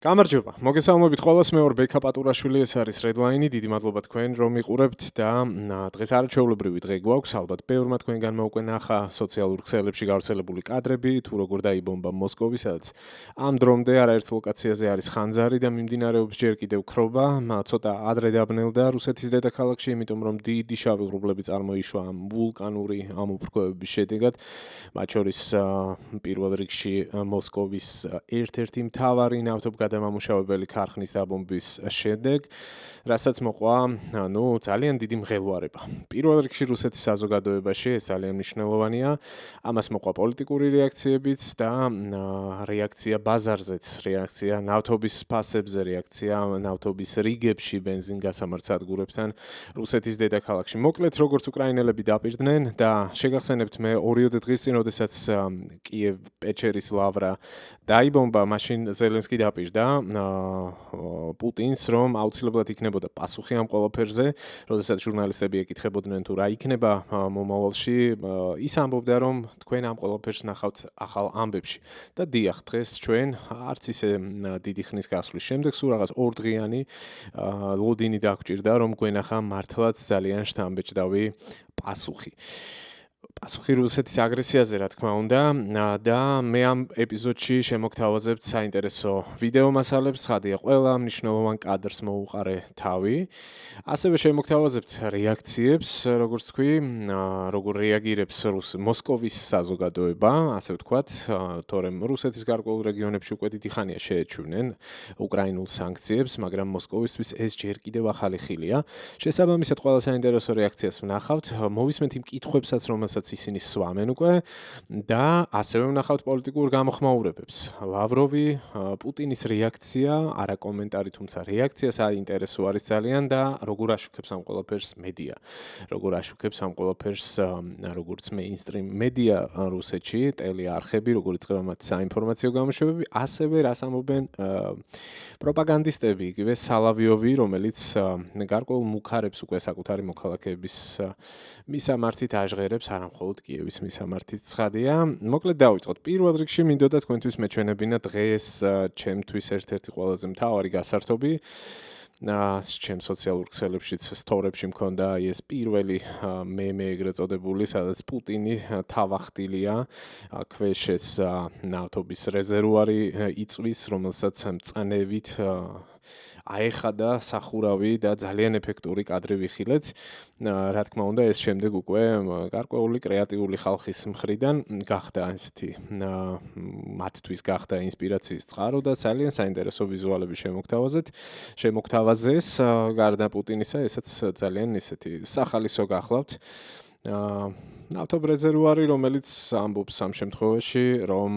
გამარჯობა. მოგესალმებით ყველას. მე ვარ ბექა პატურაშვილი, ეს არის Redline-ი. დიდი მადლობა თქვენ რომ მიყურებთ და დღეს არაჩვეულებრივი დღე გვაქვს. ალბათ ბევრმა თქვენგან მოუკვე ნახა სოციალურ ქსელებში გავრცელებული კადრები, თუ როგორ დაიბომბა მოსკოვი, სადაც ამ დრომდე არაერთ ლოკაციაზე არის ხანძარი და მიმდინარეობს ჯერ კიდევ ქრობა. ცოტა ადრე დაბნელდა რუსეთის დედაქალაქში, იმიტომ რომ დიდი შავი ღრუბლები წარმოიშვა ამ ვულკანური ამოფრქვევების შედეგად. მათ შორის პირველ რიგში მოსკოვის ერთ-ერთი მთავარი ნავთობგადამამუშავებელი ქარხნის დაბომბვის შემდეგ, რასაც მოყვა, ძალიან დიდი მღელვარება. პირველ რიგში რუსეთის საზოგადოებაში ეს ძალიან მნიშვნელოვანია. ამას მოყვა პოლიტიკური რეაქციებიც და რეაქცია ბაზარზეც, რეაქცია ნავთობის ფასებზე, რეაქცია ნავთობის რიგებში ბენზინგასამართ სადგურებთან რუსეთის დედაქალაქში. მოკლედ, როგორც უკრაინელები დაპირდნენ და შეგახსენებთ მე 2 დღის წინ, როდესაც კიევ-პეჩერის ლავრა დაიბომბა, მაშინ ზელენსკი დაპირდა პუტინს, რომ აუცილებლად იქნებოდა პასუხი ამ ყველაფერზე. როდესაც ჟურნალისტები ეკითხებოდნენ თუ რა იქნება მომავალში, ის ამბობდა, რომ თქვენ ამ ყველაფერს ნახავთ ახალ ამბებში. და დიახ, დღეს ჩვენ არც ისე დიდი ხნის გასვლის შემდეგ, სულ რაღაც 2 დღიანი ლოდინი დაგვჭირდა, რომ გვენახა მართლაც ძალიან შთამბეჭდავი პასუხი. პასუხი რუსეთის აგრესიაზე, რა თქმა უნდა, და მე ამ ეპიზოდში შემოგთავაზებთ საინტერესო ვიდეო მასალებს, ხადია ყველა მნიშვნელოვან კადრს მოუყარე თავი. ასევე შემოგთავაზებთ რეაქციებს, როგორც თქვი, როგორ რეაგირებს მოსკოვის საზოგადოება, ასე ვთქვათ, თორემ რუსეთის გარკვეულ რეგიონებში უკვე დიდი ხანია შეეჩვენენ უკრაინულ სანქციებს, მაგრამ მოსკოვისთვის ეს ჯერ კიდევ ახალი ხილია. შესაბამისად, ყველა საინტერესო რეაქციას ვნახავთ, მოვისმენთ იმ კითხვებსაც, რომელსაც ისინი სვამენ უკვე და ასევე ვნახავთ პოლიტიკურ გამოხმაურებებს. ლავროვი, პუტინის რეაქცია, არა კომენტარი, თუმცა რეაქცია საინტერესო არის ძალიან და როგორ აშუქებს ამ ყველაფერს მედია. როგორ აშუქებს ამ ყველაფერს როგორც მეინსტრიმ მედია რუსეთში, ტელეარხები, როგორ იწყება მათ საინფორმაციო გამოშვებები, ასევე რას ამბობენ პროპაგანდისტები, იგივე სალავიოვი, რომელიც გარკვეულ მუქარებს უკვე საკუთარი მოქალაქეების მისამართით აჟღერებს, არა მხოლოდ კიევის მისამართით ცხადია. მოკლედ დავიწყოთ. პირველ რიგში მინდოდა თქვენთვის მეჩვენებინა დღეს ჩემთვის ერთ-ერთი ყველაზე მთავარი გასართობი. ჩემ სოციალურ ქსელებშიც, სტორებში მქონდა ეს პირველი მემე ეგრეთ წოდებული, სადაც პუტინი თავახტილია, ქვეშ ეს ნავთობის რეზერვუარი იწვის, რომელსაც მწნევით აეხადა სახურავი და ძალიან ეფექტური კადრი ვიხილეთ. რა თქმა უნდა, ეს შემდეგ უკვე გარკვეული კრეატიული ხალხის მხრიდან გახდა ესეთი მათთვის გახდა ინსპირაციის წყარო და ძალიან საინტერესო ვიზუალები შემოგთავაზეს გარდა პუტინისა, ესაც ძალიან ისეთი სახალისო გახლავთ. ნავთობ რეზერვუარი, რომელიც ამბობს ამ შემთხვევაში, რომ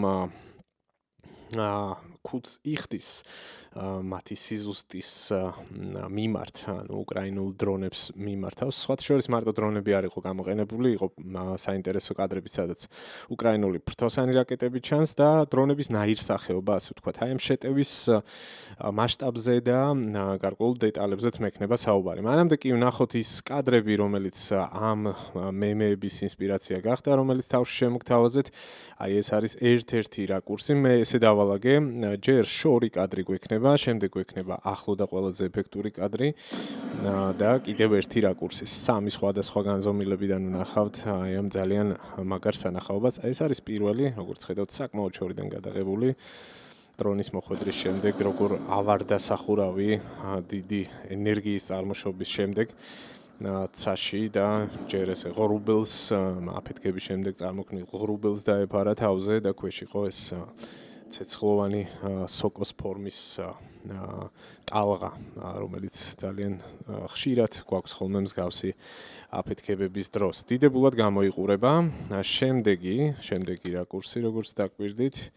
ქუდს იხდის მათი სიზუსტის მიმართ, უკრაინულ დრონებს მიმართავს. სხვათა შორის მარტო დრონები არ იყო გამოყენებული, იყო საინტერესო კადრები, სადაც უკრაინული ფრთოსანი რაკეტები ჩანს და დრონების ნაირსახეობა, ასე ვთქვათ, აი ამ შეტევის მასშტაბზე და გარკვეულ დეტალებზეც მექნება საუბარი. მანამდე კი ვნახოთ ის კადრები, რომელიც ამ მემეების ინსპირაცია გახდა, რომელიც თავში შემოგთავაზეთ. აი ეს არის ერთ-ერთი რაკურსი, მე ესე დავალაგე, ჯერ შორი კადრი გვექნება, შემდეგ გვექნება ახლო და ყველაზე ეფექტური კადრი და კიდევ ერთი რაკურსი, 3 სხვადასხვა განზომილებიდან ვნახავთ აი ამ ძალიან მაგარ სანახაობას. ეს არის პირველი, როგორც ხედავთ, საკმაოდ შორიდან გადაღებული დრონის მოხვედრის შემდეგ, როგორ ავარდა სახურავი დიდი ენერგიის წარმოშობის შემდეგ ცაში და ჯერ ესე ღრუბელს აფეთქების შემდეგ წარმოქმნილ ღრუბელს დაეფარა თავზე და ქვეშ იყო ეს ცეცხლოვანი სოკოს ფორმის ტალღა, რომელიც ძალიან ხშირად გვაქვს ხოლმე მსგავსი აფეთქებების დროს. დიდებულად გამოიყურება. შემდეგი რაკურსი, როგორც დაგვირდით,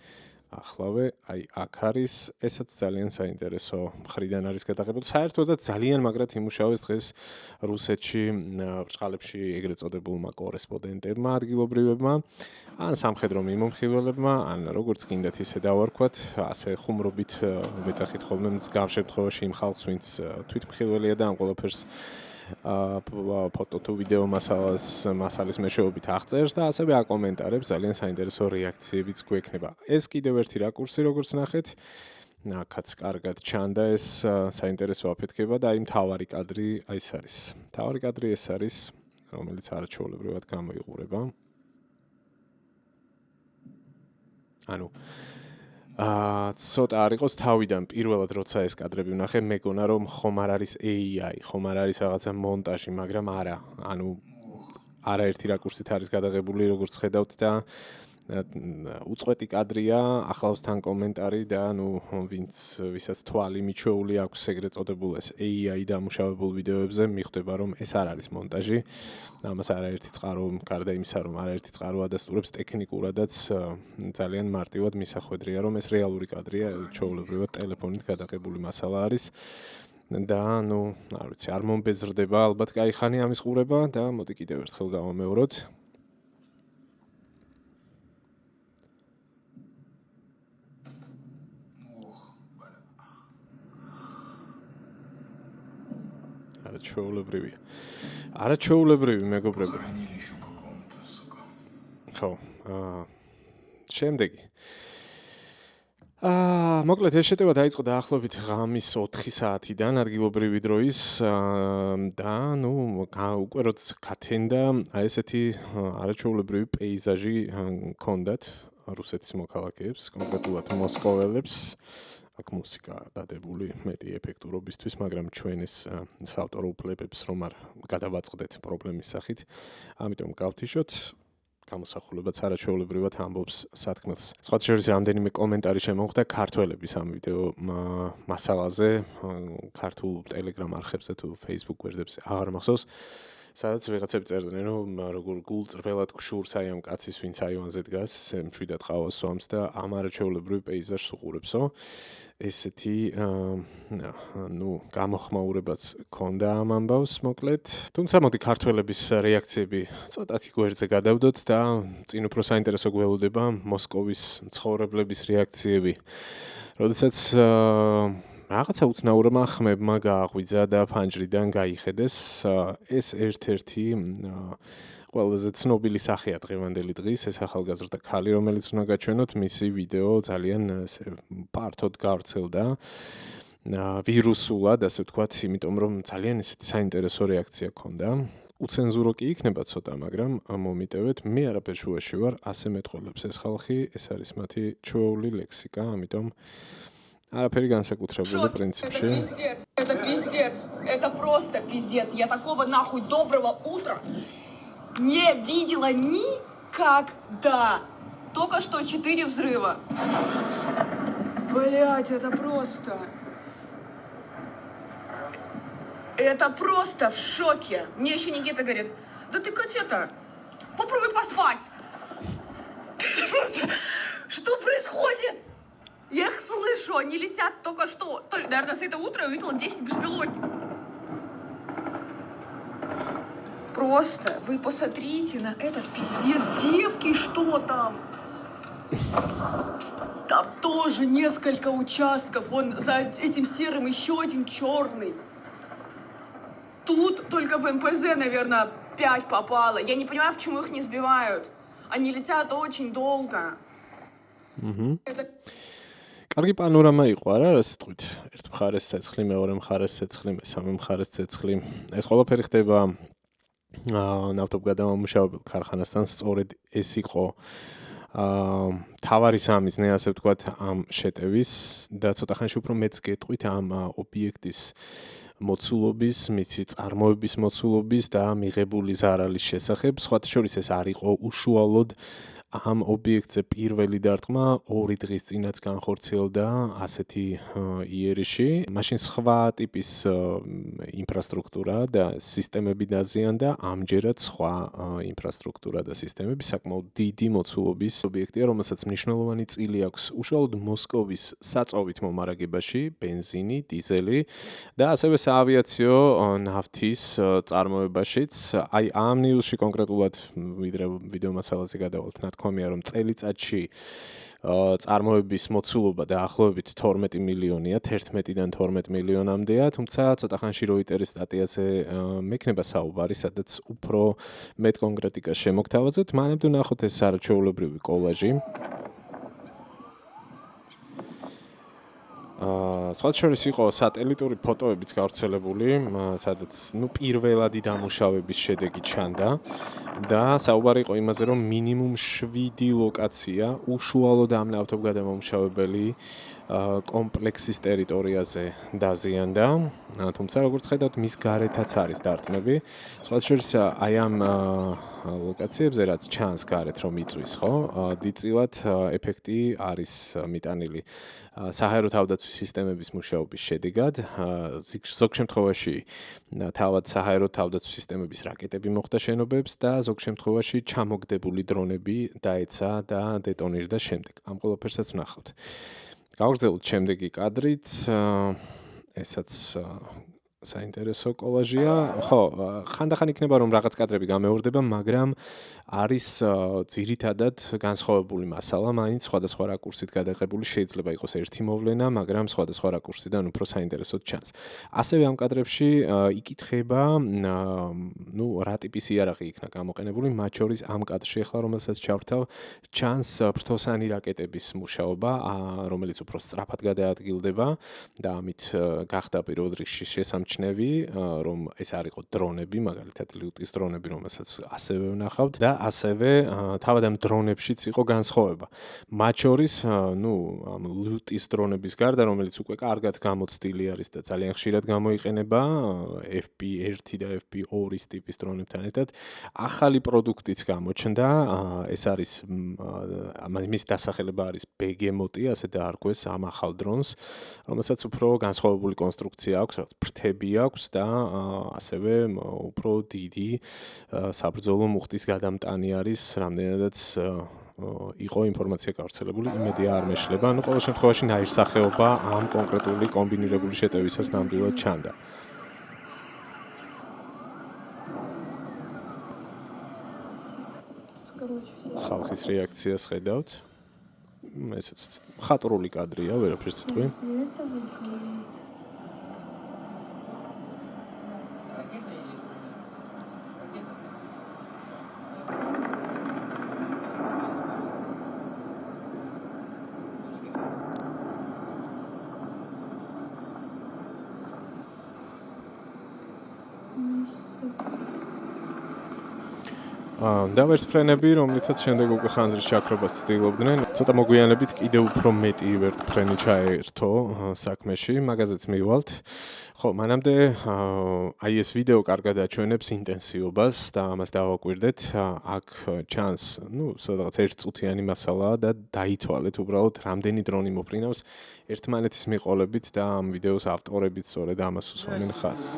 ახლავე, აი აქ არის, ესაც ძალიან საინტერესო მხრიდან არის გადაღებული. საერთოდაც ძალიან მაგრად იმუშავეს დღეს რუსეთში ბრჭყალებში ეგრეთ წოდებულმა კორესპონდენტებმა, ადგილობრივებმა, ან სამხედრო მიმომხილველებმა, ან როგორც გინდათ ისე დავარქვათ, ასე ხუმრობით ვეძახით ხოლმე მსგავს შემთხვევაში იმ ხალხს, ვინც თვითმხილველია და ამ ყველაფერს ფოტო თუ ვიდეო მასალის მეშვეობით აღწერს და ასევე აკომენტარებს, ძალიან საინტერესო რეაქციებიც გვექნება. ეს კიდევ ერთი რაკურსი, როგორც ნახეთ, აქაც კარგად ჩანდა ეს საინტერესო აფეთქება და აი მთავარი კადრი ეს არის. მთავარი კადრი ეს არის, რომელიც არაჩვეულებრივად გამოიყურება. ანუ ცოტა არ იყოს თავიდან პირველად როცა ეს კადრები ვნახე, მეგონა რომ ხომ არ არის AI, ხომ არ არის რაღაცა მონტაჟი, მაგრამ არა. ანუ არაერთი რაკურსით არის გადაღებული, როგორც ხედავთ და უწყვეტი კადრია, ახლავსთან კომენტარი და ვისაც თვალი მიჩვეული აქვს ეგრეთ წოდებულ ეს AI დამუშავებულ ვიდეოებზე, მიხვდება რომ ეს არ არის მონტაჟი. ამას არაერთი წყარო, გარდა იმისა, რომ არაერთი წყარო ადასტურებს ტექნიკურადაც ძალიან მარტივად მისახვედრია, რომ ეს რეალური კადრია, ჩვეულებრივად ტელეფონით გადაღებული მასალა არის. და არ ვიცი, არ მომბეზრდება ალბათ კაი ხანი ამის ყურება და მოდი კიდევ ერთხელ გავამეოროთ. არაჩვეულებრივი მეგობრებო. ხო, შემდეგი. მოკლედ ეს შეტევა დაიწყო დაახლოებით ღამის 4 საათიდან ადგილობრივი დროის და უკვე როცა გათენდა აი ესეთი არაჩვეულებრივი პეიზაჟი ჰქონდათ რუსეთის მოქალაქეებს, კონკრეტულად მოსკოველებს. აქ მუსიკა დადებული მეტი ეფექტურობისთვის, მაგრამ ჩვენ ეს საავტორო უფლებებს რომ არ გადავაწყდეთ პრობლემის სახით, ამიტომ გავთიშოთ. გამოსახულებაც არაჩვეულებრივად ამბობს სათქმელს. სხვა შორის რამდენიმე კომენტარი შემოხვდა ქართველების ამ ვიდეო მასალაზე, ქართულ Telegram არხებზე თუ Facebook გვერდებზე აღარ მახსოვს. სადაც ვიღაცები წერდნენ, რომ როგორ გულწრფელად გშურს აი ამ კაცის, ვინც აივანზე დგას, მშვიდად ყავას სვამს და ამ არაჩვეულებრივ პეიზაჟს უყურებსო. ესეთი გამოხმაურებაც ქონდა ამ ამბავს მოკლედ. თუმცა მოდი ქართველების რეაქციები ცოტათი გვერდზე გადავდოთ და წინ უფრო საინტერესო გველოდება მოსკოვის მცხოვრებლების რეაქციები. როდესაც რაღაცა უცნაურმა ხმებმა გააღვიძა და ფანჯრიდან გაიხედეს, ეს ერთ-ერთი ყველაზე ცნობილი სახეა დღევანდელი დღის, ეს ახალგაზრდა ქალი, რომელიც უნდა გაჩვენოთ, მისი ვიდეო ძალიან ფართოდ გავრცელდა ვირუსულად, ასე ვთქვათ, იმიტომ რომ ძალიან ისეთი საინტერესო რეაქცია ჰქონდა. უცენზურო კი იქნება ცოტა, მაგრამ მომიტევეთ, მე არაფერ შუაში ვარ, ასე მეტყველებს ეს ხალხი, ეს არის მათი ჩვეული ლექსიკა, ამიტომ არაფერი განსაკუთრებული პრინციპში. Это пиздец, это просто пиздец. Я такого нахуй доброго утра не видела никогда. Только что 4 взрыва. Блять, это просто... Это просто в шоке. Мне еще Никита говорит, да ты, Катя-то, попробуй поспать. Что происходит? Я их слышу, они летят только что. Наверное, с этого утра я увидела 10 беспилотников. Просто вы посмотрите на этот пиздец. Девки, что там? Там тоже несколько участков. Вон за этим серым еще один черный. Тут только в МПЗ, наверное, 5 попало. Я не понимаю, почему их не сбивают. Они летят очень долго. კარგი პანორამა იყო, არა, რა სიტყვით. ერთ მხარეს ცეცხლი, მეორე მხარეს ცეცხლი, მესამე მხარეს ცეცხლი. ეს ყველაფერი ხდება ნავთობგადამამუშავებელ ქარხანასთან, სწორედ ეს იყო თავარი სამიზნე, ასე ვთქვათ, ამ შეტევის და ცოტა ხანში უფრო მეც გეტყვით ამ ობიექტის მოცულობის, მისი წარმოების მოცულობის და მიღებული ზარალის შესახებ. სხვათა შორის ეს არ იყო უშუალოდ ამ ობიექტზე პირველი დარტყმა 2 დღის წინაც განხორციელდა ასეთი იერიში. მაშინ სხვა ტიპის ინფრასტრუქტურა და სისტემები დაზიანდა, ამჯერად სხვა ინფრასტრუქტურა და სისტემები საკმაოდ დიდი მოცულობის ობიექტია, რომელსაც მნიშვნელოვანი წილი აქვს უშუალოდ მოსკოვის საწვავით მომარაგებაში, ბენზინი, დიზელი და ასევე საავიაციო ნავთის წარმოებაშიც. აი ამ ნიუსში კონკრეტულად ვიდრე ვიდეო მასალაზე გადავალთ ნათქვამია, რომ წელიწადში წარმოების მოცულობა დაახლოებით 12 მილიონია, 11-დან 12 მილიონამდეა, თუმცა ცოტა ხანში როიტერის სტატიაზე მექნება საუბარი, სადაც უფრო მეტ კონკრეტიკას შემოგთავაზებთ. მანამდე ნახოთ ეს არაჩვეულებრივი კოლაჟი. სხვა შორის იყო სატელიტური ფოტოებიც გავრცელებული, სადაც პირველადი დამუშავების შედეგი ჩანდა და საუბარი იყო იმაზე, რომ მინიმუმ 7 ლოკაცია უშუალოდ ამ ნავთობგადამამუშავებელი კომპლექსის ტერიტორიაზე დაზიანდა. თუმცა როგორც ხედავთ, მის გარეთაც არის დარტყმები. სხვა შორის აი ამ ლოკაციებზე რაც ჩანს გარეთ რომ იწვის, ხო? დიდწილად ეფექტი არის მიტანილი საჰაერო თავდაცვის სისტემების მუშაობის შედეგად. ზოგ შემთხვევაში თავად საჰაერო თავდაცვის სისტემების რაკეტები მოხვდა შენობებს და ზოგ შემთხვევაში ჩამოგდებული დრონები დაეცა და დეტონირდა შემდეგ. ამ ყველაფერსაც ვნახავთ. გავგრძელოთ შემდეგი კადრით. ესაც საინტერესო კოლაჟია. ხო, ხანდახან იქნება რომ რაღაც კადრები გამეორდება, მაგრამ არის ძირითადად განსხვავებული მასალა, მაინც სხვადასხვა რაკურსით გადაღებული, შეიძლება იყოს ერთი მოვლენა, მაგრამ სხვადასხვა რაკურსიდან უფრო საინტერესოდ ჩანს. ასევე ამ კადრებში იკითხება, რა ტიპის იარაღი იქნა გამოყენებული, მათ შორის ამ კადრში ახლა რომელსაც ჩავრთავ, ჩანს ფრთოსანი რაკეტების მუშაობა, რომელიც უფრო სწრაფად გადაადგილდება და ამით გახდა პირველ რიგში შესამჩნევი, რომ ეს არ იყო დრონები, მაგალითად ლიუტის დრონები, რომელსაც ასევე ვნახავთ და ასევე თავად ამ დრონებშიც იყო განსხვავება. მათ შორის, ამ ლიუტის დრონების გარდა, რომელიც უკვე კარგად გამოცდილი არის და ძალიან ხშირად გამოიყენება FP1 და FP2-ის ტიპის დრონებთან ერთად, ახალი პროდუქტიც გამოჩნდა. ეს არის მის დასახელება არის ბეგემოტი, ასე დაარქვეს ამ ახალ დრონს, რომელსაც უფრო განსხვავებული კონსტრუქცია აქვს, ფრთები აქვს და ასევე უფრო დიდი საბრძოლო მუხტის გადამტანი არის, რამდენადაც იყო ინფორმაცია გავრცელებული, იმედია არ მეშლება. ყოველ შემთხვევაში ნაირსახეობა ამ კონკრეტული კომბინირებული შეტევისას ნამდვილად ჩანდა. ხალხის რეაქციას ხედავთ. ესეც ხატრული კადრია, ვერაფერს თქვი. დავერტფრენები, რომლითაც შემდეგ უკვე ხანძრის ჩაქრობას ცდილობდნენ. ცოტა მოგვიანებით კიდევ უფრო მეტი ვერტფრენი ჩაერთო საქმეში, მაგაზეც მივალთ. ხო, მანამდე აი ეს ვიდეო კარგად აჩვენებს ინტენსივობას და ამას დავაკვირდეთ. აქ ჩანს, სადღაც 1 წუთიანი მასალაა და დაითვალეთ უბრალოდ რამდენი დრონი მოფრინავს ერთმანეთის მიყოლებით და ამ ვიდეოს ავტორებიც სწორედ ამას უსვამენ ხაზს.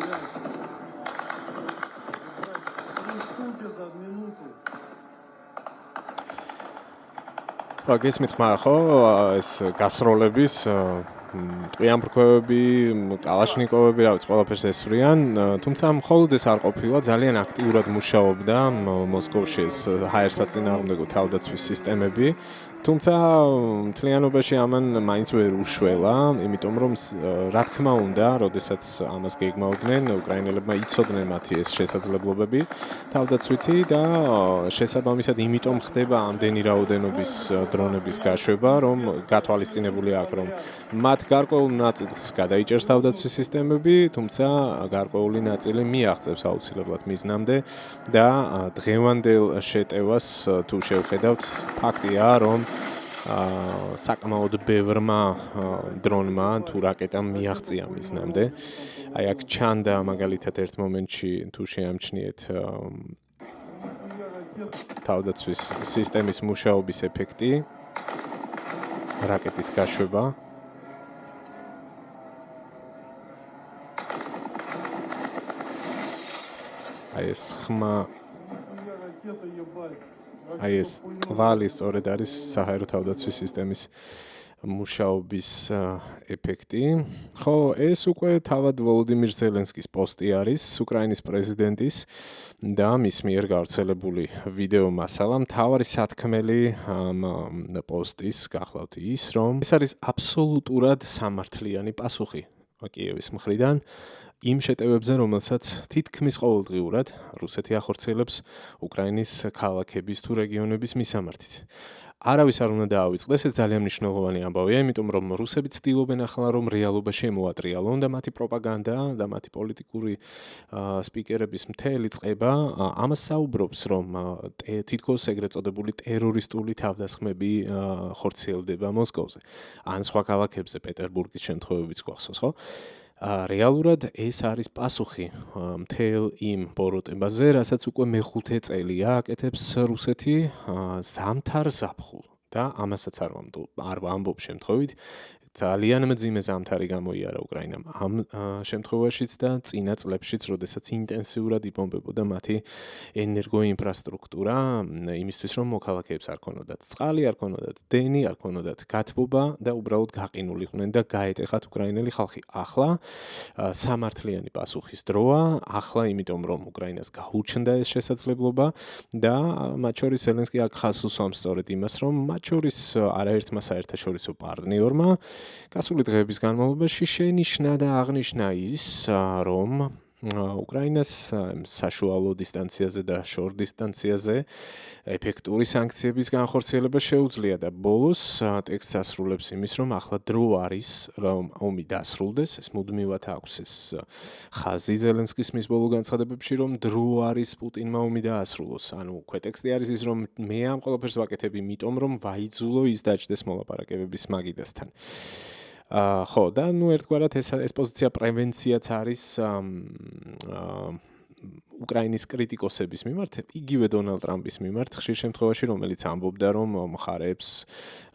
გესმით ხმა ხო ეს გასროლების ტყიანბრქვევები, კალაშნიკოვები, რა ვიცი, ყველაფერს ესვრიან, თუმცა მხოლოდ ეს არ ყოფილა, ძალიან აქტიურად მუშაობდა მოსკოვში ეს ჰაერსაწინააღმდეგო თავდაცვის სისტემები, თუმცა მთლიანობაში ამან მაინც ვერ უშველა, იმიტომ რომ რა თქმა უნდა, როდესაც ამას გეგმავდნენ, უკრაინელებმა იცოდნენ მათი ეს შესაძლებლობები თავდაცვითი და შესაბამისად იმიტომ ხდება ამდენი რაოდენობის დრონების გაშვება, რომ გათვალისწინებული აქვს, რომ მათ გარკვეულ ნაწილს გადაიჭერს თავდაცვის სისტემები, თუმცა გარკვეული ნაწილი მიაღწევს აუცილებლად მიზნამდე და დღევანდელ შეტევას თუ შევხედავთ, ფაქტია, რომ საკმაოდ ბევრმა დრონმა თუ რაკეტამ მიაღწია მიზნამდე. აი აქ ჩანდა მაგალითად ერთ მომენტში თუ შეამჩნიეთ თავდაცვის სისტემის მუშაობის ეფექტი, რაკეტის გაშვება. აი ეს ხმა აი ეს კვალი სწორედ არის საჰაერო თავდაცვის სისტემის მუშაობის ეფექტი. ხო, ეს უკვე თავად ვოლოდიმირ ზელენსკის პოსტი არის, უკრაინის პრეზიდენტის და მის მიერ გავრცელებული ვიდეო მასალა. მთავარი სათქმელი ამ პოსტის გახლავთ ის, რომ ეს არის აბსოლუტურად სამართლიანი პასუხი კიევის მხრიდან იმ შეტევებზე, რომელსაც თითქმის ყოველდღიურად რუსეთი ახორციელებს უკრაინის ქალაქების თუ რეგიონების მისამართით. არავის არ უნდა დაავიწყდეს, ეს ძალიან მნიშვნელოვანი ამბავია, იმიტომ რომ რუსები ცდილობენ ახლა რომ რეალობა შემოატრიალონ და მათი პროპაგანდა და მათი პოლიტიკური სპიკერების მთელი წყება ამას საუბრობს, რომ თითქოს ეგრეთ წოდებული ტერორისტული თავდასხმები ხორციელდება მოსკოვზე. ან სხვა ქალაქებზე, პეტერბურგის შემთხვევებიც გვახსოვს, ხო? რეალურად ეს არის პასუხი მთელ იმ ბოროტებაზე, რასაც უკვე მეხუთე წელია აკეთებს რუსეთი ზამთარ ზაფხულ და ამასაც არ ვამბობ შემთხვევით, ძალიან მძიმე ზამთარი გამოიარა უკრაინამ ამ შემთხვევაშიც და წინა წლებშიც, როდესაც ინტენსიურად იბომბებოდა მათი ენერგოინფრასტრუქტურა, იმისთვის რომ მოქალაქეებს არ ქონოდათ წყალი, არ ქონოდათ დენი, არ ქონოდათ გათბობა და უბრალოდ გაყინულიყვნენ და გაეტეხათ უკრაინელი ხალხი. ახლა სამართლიანი პასუხის დროა, ახლა იმიტომ რომ უკრაინას გაუჩნდა ეს შესაძლებლობა და მათ შორის ზელენსკი აქ ხაზს უსვამს სწორედ იმას, რომ მათ შორის არაერთმა საერთაშორისო პარტნიორმა გასული დღეების განმავლობაში შენიშნა და აღნიშნა ის, რომ უკრაინას საშუალო დისტანციაზე და შორ დისტანციაზე ეფექტური სანქციების განხორციელება შეუძლია და ბოლოს ტექსტს ასრულებს იმის, რომ ახლა დრო არის, რომ ომი დასრულდეს, ეს მუდმივად აქვს ეს ხაზი ზელენსკის მის ბოლო განცხადებებში, რომ დრო არის პუტინმა ომი დაასრულოს. ანუ ქვეტექსტი არის ის, რომ მე ამ ყველაფერს ვაკეთებ იმიტომ, რომ ვაიძულო ის დაჭდეს მოლაპარაკებების მაგიდასთან. ხო, და ერთგვარად ეს პოზიცია პრევენციაც არის უკრაინის კრიტიკოსების მიმართ, იგივე დონალდ ტრამპის მიმართ, ხშირ შემთხვევაში, რომელიც ამბობდა, რომ მხარეებს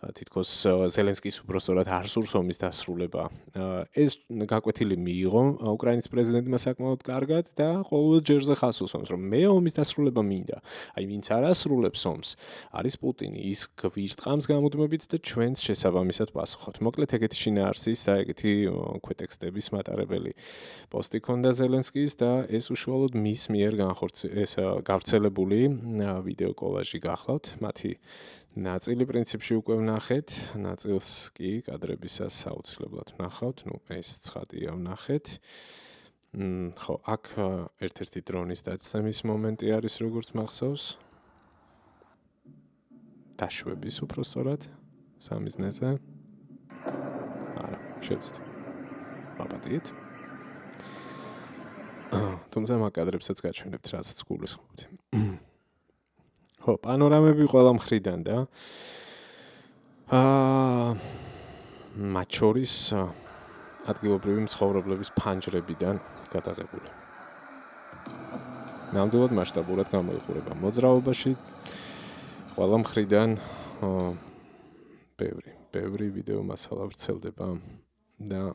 თითქოს ზელენსკის უბრალოდ არ სურს ომის დასრულება. ეს გაკვეთილი მიიღო უკრაინის პრეზიდენტმა საკმაოდ კარგად და ყოველ ჯერზე ხაზს უსვამს, რომ მე ომის დასრულება მინდა. აი, ვინც არ ასრულებს ომს, არის პუტინი, ის გვირთყამს გამუდმებით და ჩვენც შესაბამისად პასუხობთ. მოკლედ, ეგეთი შინაარსის და ეგეთი ქვეტექსტების მატარებელი პოსტი ჰქონდა ზელენსკის და ეს უშუალოდ მის მიერ გავრცელებული ვიდეო კოლაჟი გახლავთ. მათი ნაწილი პრინციპში უკვე ვნახეთ, ნაწილს კი კადრებისას აუცილებლად ვნახავთ. ეს ცხადია ვნახეთ. ხო, აქ ერთ-ერთი დრონის დაცემის მომენტი არის, როგორც მახსოვს. დაშვების უფრო სწორად სამიზნეზე. არა, შევცდი. მაპატიეთ. თუმცა მაგ კადრებსაც გაჩვენებთ, რასაც გულისხმობთ. ხო, პანორამები ყველა მხრიდან და მათ შორის ადგილობრივი მცხოვრებლების ფანჯრებიდან გადაღებული. ნამდვილად მასშტაბურად გამოიხურება მოძრაობაში. ყველა მხრიდან ბევრი ვიდეო მასალა ვრცელდება და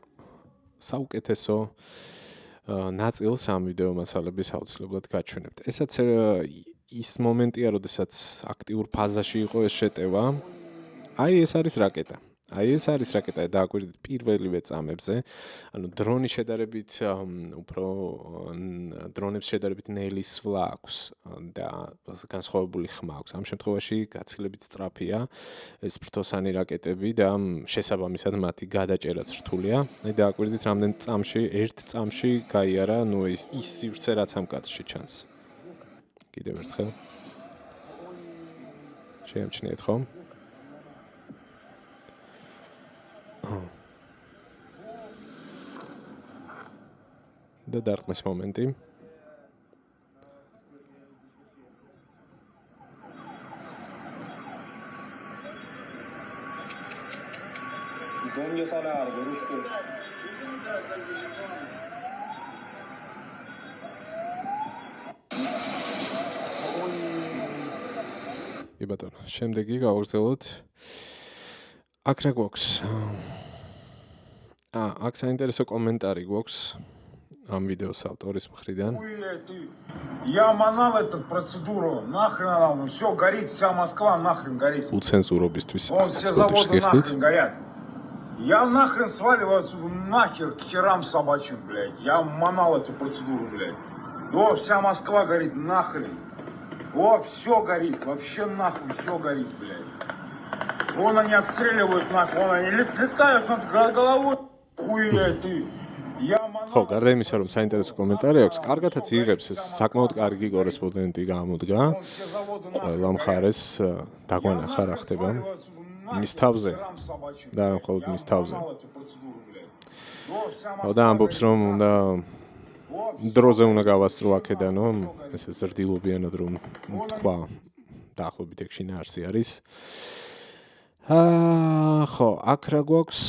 საუკეთესო ნაწილს ამ ვიდეო მასალების აუცილებლად გაჩვენებთ. ესაც ის მომენტია, როდესაც აქტიურ ფაზაში იყო ეს შეტევა. აი, ეს არის რაკეტა. დააკვირდით პირველივე წამებზე. ანუ დრონის შედარებით უფრო დრონებს შედარებით ნელი სვლა აქვს და განსხვავებული ხმა აქვს. ამ შემთხვევაში გაცილებით სწრაფია ეს ფრთოსანი რაკეტები და შესაბამისად მათი გადაჭერაც რთულია. აი, დააკვირდით რამდენ წამში, ერთ წამში გაიარა, ის სივრცე რაც ამ კადრში ჩანს. კიდევ ერთხელ. შეამჩნიეთ ხომ? და დარტყმის მომენტი. ბატონო, შემდეგი გავაგრძელოთ. აქ რა გვაქვს? აქ საინტერესო კომენტარი გვაქვს ამ ვიდეოს ავტორის მხრიდან. Я манал эту процедуру, нахрен она, все горит, вся Москва нахрен горит. უცენზურობისთვის все заводы нахрен горят. Я нахрен сваливаю отсюда нахер к херам собачьим, блядь. Я манал эту процедуру, блядь. Вся Москва горит нахрен. Все горит, вообще нахуй все горит, блядь. Вон они отстреливают нахуй, вон они летают над головой. Хуя ты. Я ხო, გარდა იმისა, რომ საინტერესო კომენტარი აქვს, კარგათაც იღებს ეს საკმაოდ კარგი კორესპონდენტი გამოდგა. ყველა მხარეს დაგვანახა რა ხდება მის თავზე და არა მხოლოდ მის თავზე. და ამბობს, რომ უნდა დროზე უნდა გავასწრო აქედანო, ესე ზრდილობიანად რომ თქვა, დაახლოებით ეგ შინაარსი არის. ხო, აქ რა გვაქვს?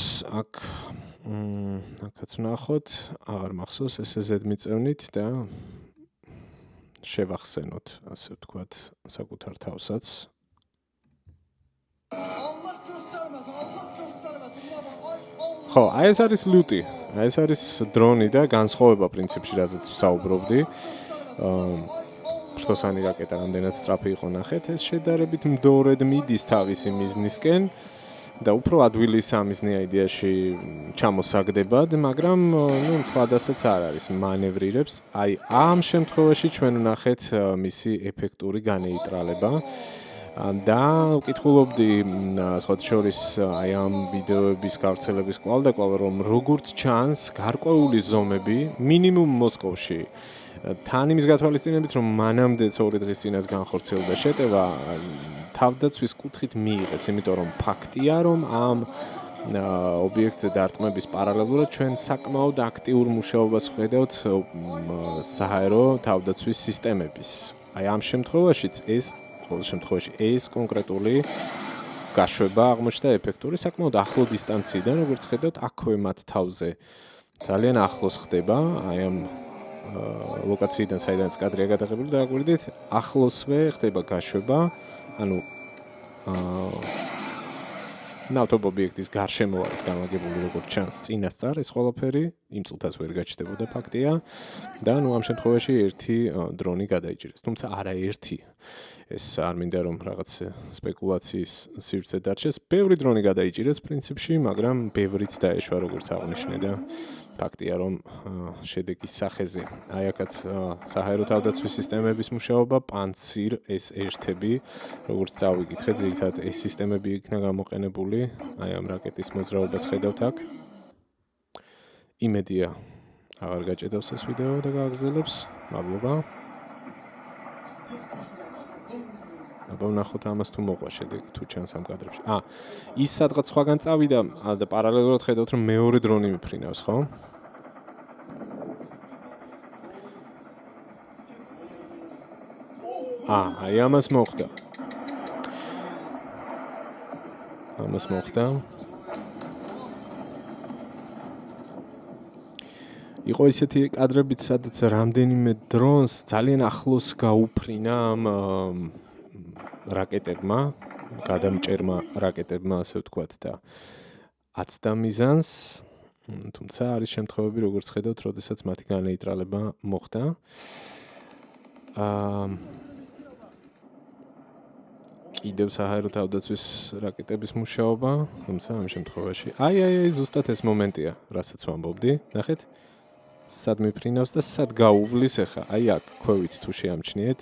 აქაც ვნახოთ, აღარ მახსოვს ესე ზედმიწევნით და შევახსენოთ, ასე ვთქვათ, საკუთარ თავსაც. ხო, აი ეს არის ლუტი. აი ეს არის დრონი და განსხვავება პრინციპში, რაზეც ვსაუბრობდი. ფრთოსანი რაკეტა რამდენად სწრაფი იყო ნახეთ, ეს შედარებით მდორედ მიდის თავისი მიზნისკენ და უფრო ადვილი სამიზნე აიდეაში ჩამოსაგდებად, მაგრამ თვალდასაც არ არის მანევრირებს. აი ამ შემთხვევაში ჩვენ ვნახეთ მისი ეფექტური განეიტრალება. და ვკითხულობდი სხვათა შორის აი ამ ვიდეოების გავრცელების კვალდაკვალ, რომ როგორც ჩანს, გარკვეული ზომები მინიმუმ მოსკოვში თან იმის გათვალისწინებით, რომ მანამდე 2 დღის წინაც განხორციელდა შეტევა, თავდაცვის კუთხით მიიღეს, იმიტომ რომ ფაქტია, რომ ამ ობიექტზე დარტყმების პარალელურად ჩვენ საკმაოდ აქტიურ მუშაობას ვხედავთ საჰაერო თავდაცვის სისტემების. აი ამ შემთხვევაშიც ყოველ შემთხვევაში ეს კონკრეტული გაშვება აღმოჩნდა ეფექტური საკმაოდ ახლო დისტანციიდან, როგორც ხედავთ, აქვე მათ თავზე ძალიან ახლოს ხდება, აი ამ ლოკაციიდან, საიდანაც კადრია გადაღებული და აგვირდით, ახლოსვე ხდება გაშვება, ანუ ნავთობ ობიექტის გარშემო არის განლაგებული როგორც ჩანს წინასწარ ეს ყველაფერი, იმ წუთას ვერ გაჩნდებოდა ფაქტია და ამ შემთხვევაში ერთი დრონი გადაიჭირეს, თუმცა არა ერთი. ეს არ მინდა რომ რაღაც სპეკულაციის სივრცე დარჩეს. ბევრი დრონი გადაიჭირეს პრინციპში, მაგრამ ბევრიც დაეშვა როგორც აღნიშნე და ფაქტია რომ შედეგის სახეზე. აი აქაც საჰაერო თავდაცვის სისტემების მუშაობა, პანცირ S1-ები, როგორც წავიკითხეთ, ძირითადად ეს სისტემები იქნა გამოყენებული, აი ამ რაკეტის მოძრაობას ხედავთ აქ. იმედია აღარ გაჭედავს ეს ვიდეო და გააგრძელებს. მადლობა. აბა ვნახოთ ამას თუ მოყვა შედეგი თუ ჩანს ამ კადრებში. ის სადღაც სხვაგან წავიდა და პარალელურად ხედავთ რომ მეორე დრონი მიფრინავს, ხო? აი ამას მოხდა. იყო ისეთი კადრებიც, სადაც რამდენიმე დრონს ძალიან ახლოს გაუფრინა ამ რაკეტებმა, გადამჭერმა რაკეტებმა, ასე ვთქვათ და აცდა მიზანს, თუმცა არის შემთხვევები, როგორც ხედავთ, როდესაც მათი განეიტრალება მოხდა. კიდევ საჰაერო თავდაცვის რაკეტების მუშაობა, თუმცა ამ შემთხვევაში აი ზუსტად ეს მომენტია, რასაც ვამბობდი, ნახეთ, სად მიფრინავს და სად გაუვლის ახლა, აი აქ ქვევით თუ შეამჩნიეთ,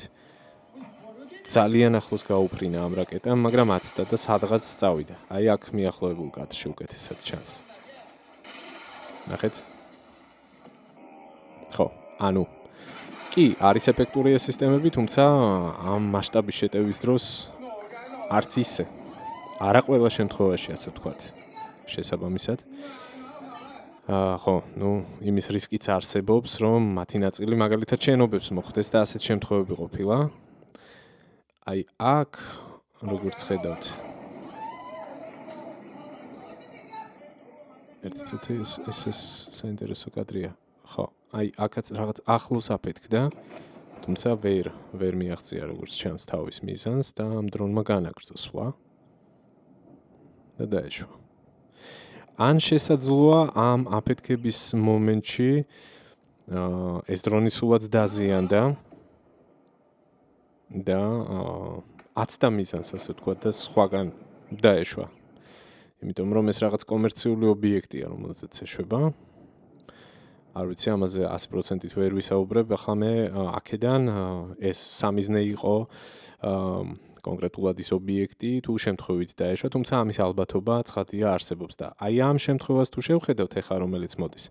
ძალიან ახლოს გაუფრინა ამ რაკეტამ, მაგრამ აცდა და სადღაც წავიდა. აი აქ მიახლოებულ კადრში უკეთესად ჩანს. ნახეთ? ხო, ანუ კი, არის ეფექტური ეს სისტემები, თუმცა ამ მასშტაბის შეტევის დროს არც ისე. არა ყველა შემთხვევაში, ასე ვთქვათ, შესაბამისად. ხო, იმის რისკიც არსებობს, რომ მათი ნაწილი მაგალითად შენობებს მოხდეს და ასეთ შემთხვევები ყოფილა. აი აქ, როგორც ხედავთ. ერთი წუთი ეს საინტერესო კადრია. ხო, აი აქაც რაღაც ახლოს აფეთქდა, თუმცა ვერ მიაღწია როგორც ჩანს თავის მიზანს და ამ დრონმა განაგრძო სვლა და დაეშვა. ან შესაძლოა ამ აფეთქების მომენტში ეს დრონი სულაც დაზიანდა და აცდა მიზანს, ასე ვთქვათ, და სხვაგან დაეშვა. იმიტომ რომ ეს რაღაც კომერციული ობიექტია, რომელზეც ეშვება. არ ვიცი, ამაზე 100%-ით ვერ ვისაუბრებ, ახლა მე აქედან ეს სამიზნე იყო კონკრეტულად ის ობიექტი თუ შემთხვევით დაეშვა, თუმცა ამის ალბათობა ცხადია არსებობს და აი ამ შემთხვევას თუ შევხედავთ ახლა რომელიც მოდის.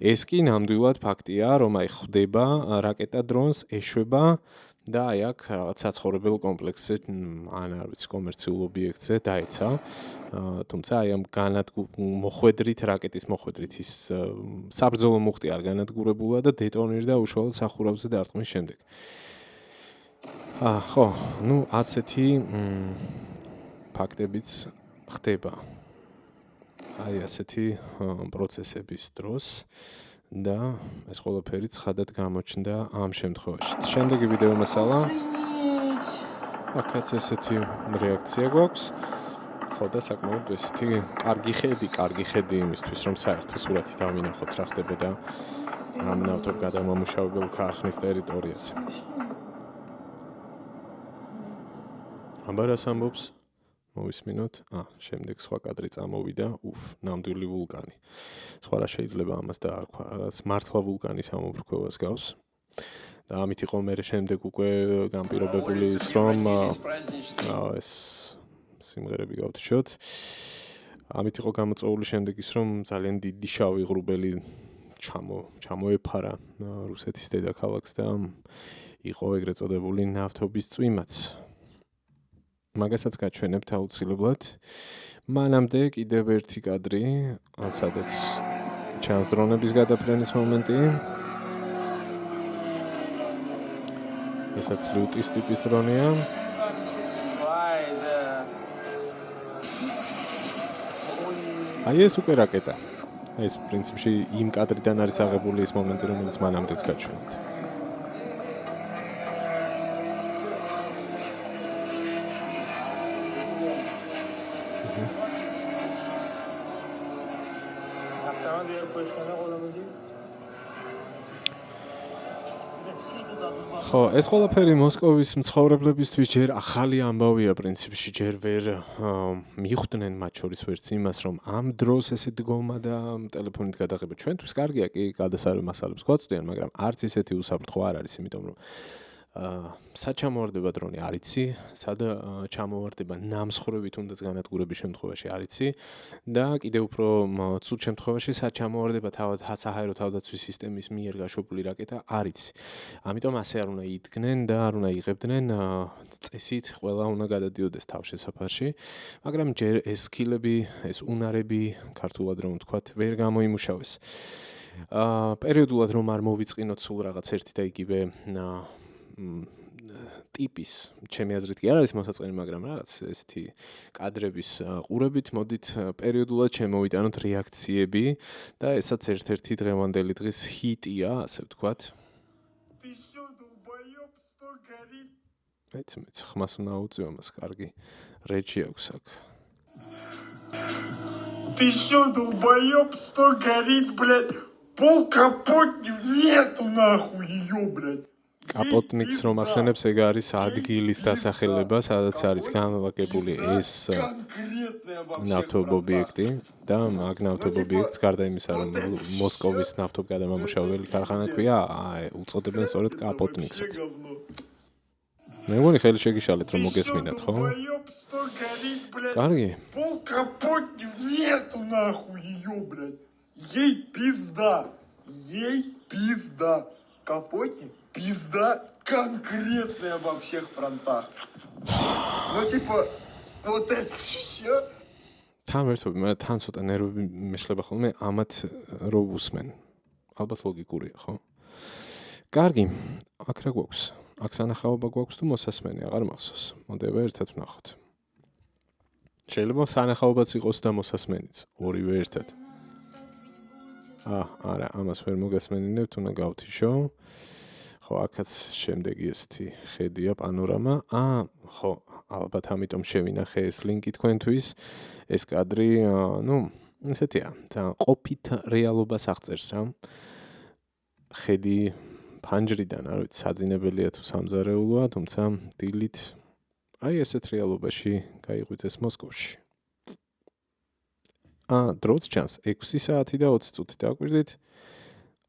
ეს კი ნამდვილად ფაქტია, რომ აი ხვდება რაკეტა დრონს ეშვება და აი აქ რაღაც საცხოვრებელ კომპლექსზე, ან არ ვიცი, კომერციულ ობიექტზე დაეცა. თუმცა აი ამ მოხვედრით, რაკეტის მოხვედრით ის საბრძოლო მუხტი არ განადგურებულა და დეტონირდა უშუალოდ სახურავზე დარტყმის შემდეგ. ხო, ну ასეთი ფაქტებიც ხდება. აი ასეთი პროცესების დროს და ეს ყველაფერი ცხადად გამოჩნდა ამ შემთხვევაში. შემდეგი ვიდეო მასალა. აქაც ესეთი რეაქცია გვაქვს. ხო და საკმაოდ ესეთი კარგი ხედი იმისთვის, რომ საერთო სურათი დავინახოთ რა ხდებოდა ამ ნავთობგადამამუშავებელ ქარხნის ტერიტორიაზე. ამბარას ამბობს მოვისმინოთ. შემდეგ სხვა კადრი წამოვიდა. ნამდვილი ვულკანი. სხვა რა შეიძლება ამას დაარქვა, რაღაც მართლა ვულკანის ამოფრქვევას გავს. და ამით იყო მე შემდეგ უკვე განპირობებული ის, რომ ეს სიმღერები გავთიშოთ. ამით იყო გამოწვეული შემდეგ ის, რომ ძალიან დიდი შავი ღრუბელი ჩამოეფარა რუსეთის დედაქალაქს და იყო ეგრეთ წოდებული ნავთობის წვიმაც. მაგასაც გაჩვენებთ აუცილებლად. მანამდე კიდევ ერთი კადრი, სადაც ჩანს დრონების გადაფრენის მომენტი. ესაც ლუტის ტიპის დრონია. აი ეს უკვე რაკეტა. ეს პრინციპში იმ კადრიდან არის აღებული ის მომენტი, რომელიც მანამდეც გაჩვენეთ. ხო, ეს ყველაფერი მოსკოვის მცხოვრებლებისთვის ჯერ ახალი ამბავია პრინციპში, ჯერ ვერ მიხვდნენ მათ შორის ვერც იმას, რომ ამ დროს ესე დგომა და ტელეფონით გადაღება ჩვენთვის კარგია, კი გადასარევ მასალებს გვაწვდიან, მაგრამ არც ისეთი უსაფრთხო არ არის, იმიტომ რომ სად ჩამოვარდება დრონი არ იცი, სად ჩამოვარდება ნამსხვრევი თუნდაც განადგურების შემთხვევაში არ იცი და კიდევ უფრო ცუდ შემთხვევაში სად ჩამოვარდება საჰაერო თავდაცვის სისტემის მიერ გაშვებული რაკეტა არ იცი. ამიტომ ასე არ უნდა იდგნენ და არ უნდა იღებდნენ წესით ყველა უნდა გადადიოდეს თავშესაფარში, მაგრამ ჯერ ეს სკილები, ეს უნარები, ქართულად რომ ვთქვათ, ვერ გამოიმუშავეს. პერიოდულად რომ არ მოვიწყინოთ სულ რაღაც ერთი და იგივე ტიპის, ჩემი აზრით კი არ არის მოსაწყენი, მაგრამ რაღაც ესეთი კადრების ყურებით მოდით პერიოდულად შემოვიტანოთ რეაქციები და ესაც ერთ-ერთი დღევანდელი დღის ჰიტია, ასე ვთქვათ. ეცი ხმას უნდა აუწიო მას, კარგი რეჩი აქვს აქ. Ты что, долбоёб, что горит, блядь? Пол капотни нету нахуй её, блядь. კაპოტნიკს რომ ახსენებს, ეგ არის ადგილის დასახელება, სადაც არის განლაგებული ეს ნავთობ ობიექტი და მაგ ნავთობ ობიექტს გარდა იმისა, რომ მოსკოვის ნავთობგადამამუშავებელი ქარხანა ქვია, უწოდებენ სწორედ კაპოტნიკსაც. მე მგონი ხელი შეგიშალეთ რომ მოგესმინათ, ხო? კარგი. Пол капотни нету нахуй её, блядь. Ей пизда. Капотник? Пизда конкретная во всех фронтах. Ну, типа, вот это всё. თან ერთობ, მე თან ცოტა ნერვები მეშლება ხოლმე ამათ რო უსმენ. ალბათ ლოგიკურია, ხო? კარგი, აქ რა გვაქვს? აქ სანახაობა გვაქვს თუ მოსასმენი, აღარ მახსოვს. მოდიება ერთად ვნახოთ. შეიძლება სანახაობაც იყოს და მოსასმენიც, ორივე ერთად. არა, ამას ვერ მოგასმენინებთ, უნდა გავთიშო. ხო, აქაც შემდეგი ესეთი ხედია პანორამა. ხო, ალბათ ამიტომ შევინახე ეს ლინკი თქვენთვის. ეს კადრი, ესეთია, ძალიან ყოფით რეალობას აღწერს რა. ხედი ფანჯრიდან, არ ვიცი, საძინებელია თუ სამზარეულოა, თუმცა დილით აი ესეთ რეალობაში გაიღვიძეს მოსკოვში. დროც ჩანს 6 საათი და 20 წუთი დაგვირდით.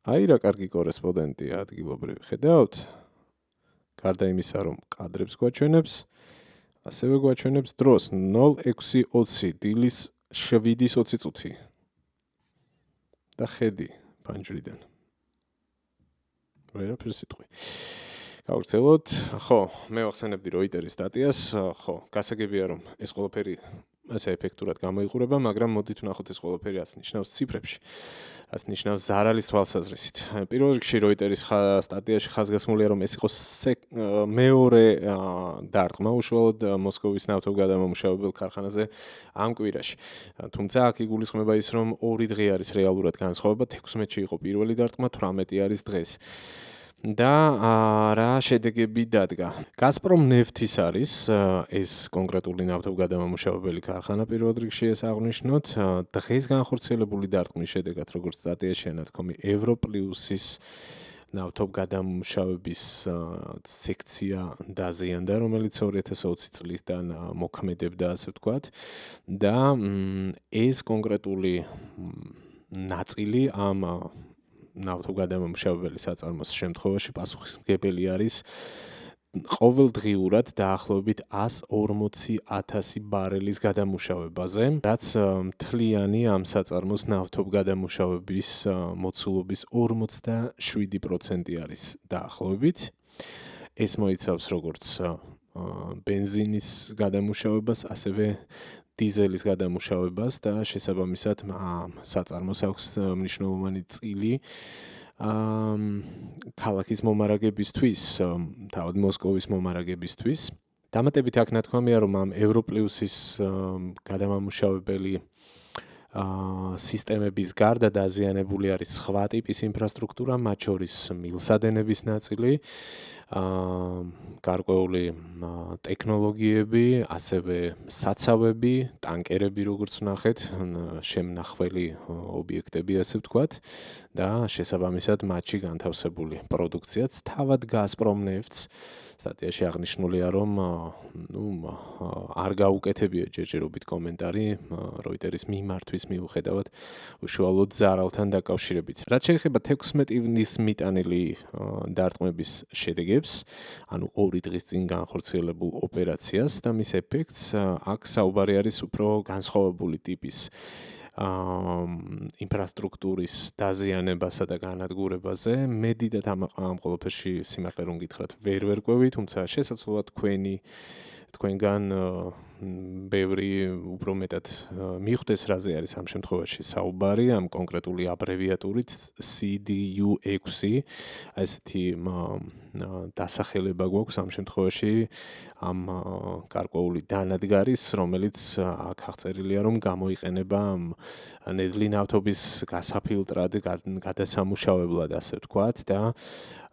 აი რა კარგი კორესპონდენტია ადგილობრივი, ხედავთ? გარდა იმისა, რომ კადრებს გვაჩვენებს, ასევე გვაჩვენებს დროს 06:20 დილის 7:20 წუთი. და ხედი ფანჯრიდან. ვერაფერ სიტყვი. გავგრძელოთ. ხო, მე ვახსენებდი როიტერის სტატიას, ხო, გასაგებია რომ ეს ყველაფერი ასე ეფექტურად გამოიყურება, მაგრამ მოდით ვნახოთ ეს ყველაფერი ას ნიშნავს ციფრებში. ას ნიშნავს ზარალის თვალსაზრისით. პირველ რიგში როიტერის სტატიაში ხაზგასმულია, რომ ეს იყო მეორე დარტყმა უშუალოდ მოსკოვის ნავთობგადამამუშავებელ ქარხანაზე ამ კვირაში. თუმცა აქ იგულისხმება ის, რომ 2 დღე არის რეალურად განსხვავება, 16-ში იყო პირველი დარტყმა, 18 არის დღეს. და რა შედეგები დადგა. გაზპრომ ნეფთის არის ეს კონკრეტული ნავთობგადამამუშავებელი ქარხანა პირველ რიგში ეს აღნიშნოთ. დღეს განხორციელებული დარტყმის შედეგად, როგორც სტატიაში ანათქვამი, ევროპლუსის ნავთობგადამუშავების სექცია დაზიანდა, რომელიც 2020 წლიდან მოქმედებდა, ასე ვთქვათ. და ეს კონკრეტული ნაწილი ამ ნავთობგადამამუშავებელი საწარმოს შემთხვევაში პასუხისმგებელი არის ყოველდღიურად დაახლოებით 140,000 ბარელის გადამუშავებაზე, რაც მთლიანი ამ საწარმოს ნავთობგადამუშავების მოცულობის 47% არის დაახლოებით. ეს მოიცავს როგორც ბენზინის გადამუშავებას, ასევე დიზელის გადამუშავებას და შესაბამისად საწარმოს აქვს მნიშვნელოვანი წილი ქალაქის მომარაგებისთვის, თავად მოსკოვის მომარაგებისთვის. დამატებით აქ ნათქვამია, რომ ამ ევროპლუსის გადამამუშავებელი სისტემების გარდა დაზიანებული არის სხვა ტიპის ინფრასტრუქტურა, მათ შორის მილსადენების ნაწილი, გარკვეული ტექნოლოგიები, ასევე საცავები, ტანკერები, როგორც ვნახეთ, შემნახველი ობიექტები, ასე ვთქვათ, და შესაბამისად მათში განთავსებული პროდუქციაც. თავად გაზპრომ ნეფტს სტატიაში აღნიშნულია, რომ არ გაუკეთებია ჯერჯერობით კომენტარი როიტერის მიმართვის მიუხედავად უშუალოდ ზარალთან დაკავშირებით. რაც შეეხება 16 ივნის მიტანილი დარტყმების შედეგებს, ანუ 2 დღის წინ განხორციელებულ ოპერაციას და მის ეფექტს, აქ საუბარი არის უფრო განსხვავებული ტიპის ინფრასტრუქტურის დაზიანებასა და განადგურებაზე. მე დიდად ამ ყველაფერში სიმართლე რომ გითხრათ ვერ ვერკვევი, თუმცა შესაძლოა თქვენგან ბევრი უფრო მეტად მიხვდეს, რაზე არის ამ შემთხვევაში საუბარი, ამ კონკრეტული აბრევიატურით CDU6, ესეთი დასახელება გვაქვს ამ შემთხვევაში ამ გარკვეული დანადგარის, რომელიც აქ აღწერილია, რომ გამოიყენება ნედლი ნავთობის გასაფილტრად, გადასამუშავებლად, ასე ვთქვათ, და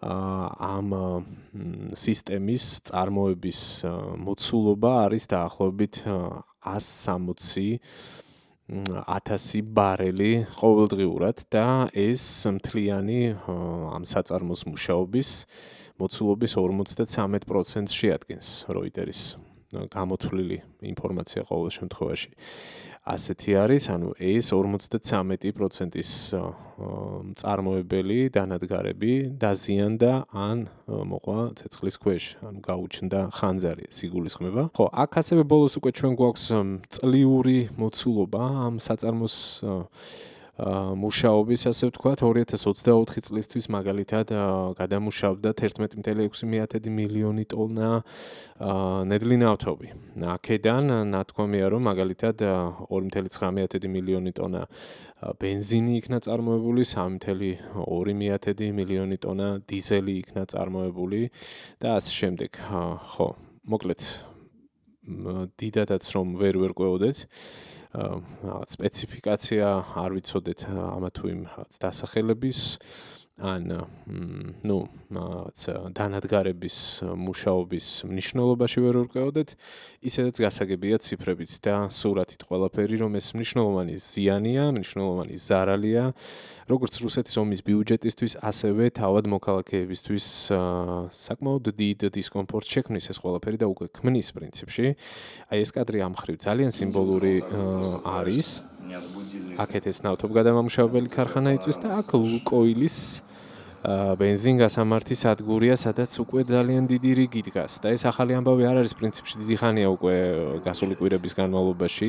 ამ სისტემის წარმოების მოცულობა არის დაახლოებით 160,000 ბარელი ყოველდღიურად და ეს მთლიანი ამ საწარმოს მუშაობის მოცულობის 53% შეადგენს როიტერის გამოთვლილი ინფორმაცია ყოველ შემთხვევაში. ასეთი არის, ანუ ეს 53%-ის მწარმოებელი დანადგარები დაზიანდა ან მოყვა ცეცხლის ქვეშ, ანუ გაუჩნდა ხანძარი, ეს იგულისხმება. ხო, აქ ასევე ბოლოს უკვე ჩვენ გვაქვს წლიური მოცულობა ამ საწარმოს მუშაობის, ასე ვთქვათ, 2024 წლისთვის მაგალითად გადამუშავდა 11,6 მილიონი ტონა ნედლი ნავთობი. აქედან ნათქვამია, რომ მაგალითად 2,9 მილიონი ტონა ბენზინი იქნა წარმოებული, 3,2 მილიონი ტონა დიზელი იქნა წარმოებული და ასე შემდეგ. ხო, მოკლედ დიდადაც რომ ვერ ვერკვეოდეთ, სპეციფიკაცია არ ვიცოდეთ ამა თუ იმ დასახელების ან დანადგარების მუშაობის მნიშვნელობაში ვერ ვერკვეოდეთ, ისედაც გასაგებია ციფრებით და სურათით ყველაფერი, რომ ეს მნიშვნელოვანი ზიანია, მნიშვნელოვანი ზარალია, როგორც რუსეთის ომის ბიუჯეტისთვის, ასევე თავად მოქალაქეებისთვის საკმაოდ დიდ დისკომფორტს შექმნის ეს ყველაფერი და უკვე ქმნის პრინციპში. აი ეს კადრი ამ მხრივ ძალიან სიმბოლური არის. აქეთ ეს ნავთობგადამამუშავებელი ქარხანა იწვის და აქ ლუკოილის ბენზინგასამართი სადგურია, სადაც უკვე ძალიან დიდი რიგი დგას და ეს ახალი ამბავი არ არის პრინციპში დიდი ხანია უკვე გასული კვირების განმავლობაში.